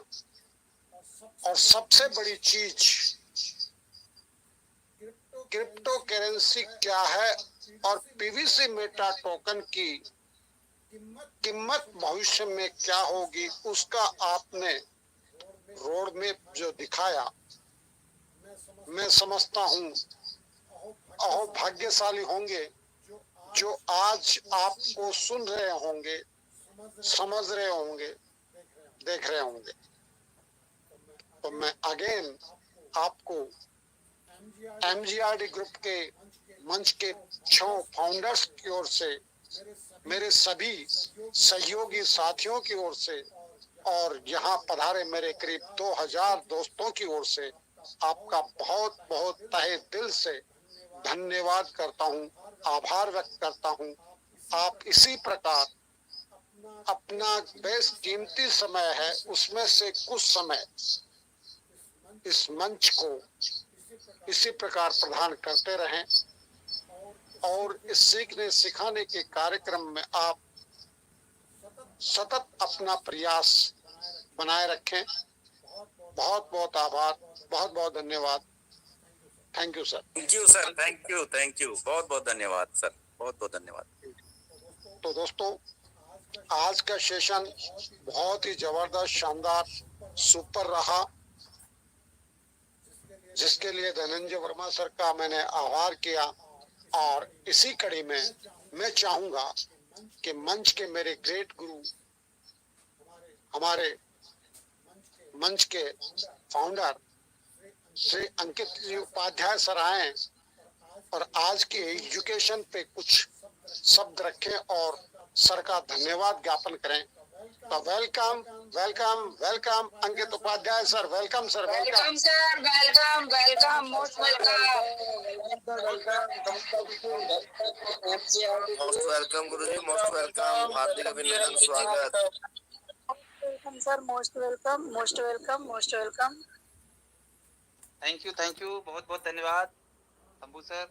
और सबसे बड़ी चीज क्रिप्टो करेंसी क्या है और पीवीसी मेटा टोकन की कीमत भविष्य में क्या होगी, उसका आपने रोड मैप जो दिखाया, मैं समझता हूँ अहो भाग्यशाली होंगे जो आज आपको सुन रहे होंगे, समझ रहे होंगे, देख रहे होंगे। तो मैं अगेन आपको MGRD ग्रुप के मंच के 6 फाउंडर्स की ओर से, मेरे सभी सहयोगी साथियों की ओर से और यहाँ पधारे मेरे करीब 2000 दोस्तों की ओर से आपका बहुत बहुत तहे दिल से धन्यवाद करता हूँ, आभार व्यक्त करता हूँ। आप इसी प्रकार अपना बेश कीमती समय है, उसमें से कुछ समय इस मंच को इसी प्रकार प्रदान करते रहें और इस सीखने सिखाने के कार्यक्रम में आप सतत अपना प्रयास बनाए रखें। बहुत बहुत आभार, बहुत बहुत धन्यवाद। Thank you sir. Thank you sir, thank you, thank you, बहुत बहुत धन्यवाद सर, बहुत बहुत धन्यवाद। तो दोस्तों, आज का सेशन बहुत ही जबरदस्त, शानदार, सुपर रहा, जिसके लिए धनंजय वर्मा सर का मैंने आभार किया। और इसी कड़ी में मैं चाहूंगा कि मंच के मेरे ग्रेट गुरु, हमारे मंच के फाउंडर श्री अंकित जी उपाध्याय सर आए और आज की एजुकेशन पे कुछ शब्द रखें और सर का धन्यवाद ज्ञापन करें। तो welcome welcome welcome Ankit Upadhyay sir, welcome sir, welcome sir, welcome welcome, most welcome guruji, most welcome, हार्दिक अभिनंदन, स्वागत। Welcome sir, most welcome, most welcome, most welcome. Thank you, बहुत बहुत धन्यवाद शंभू सर।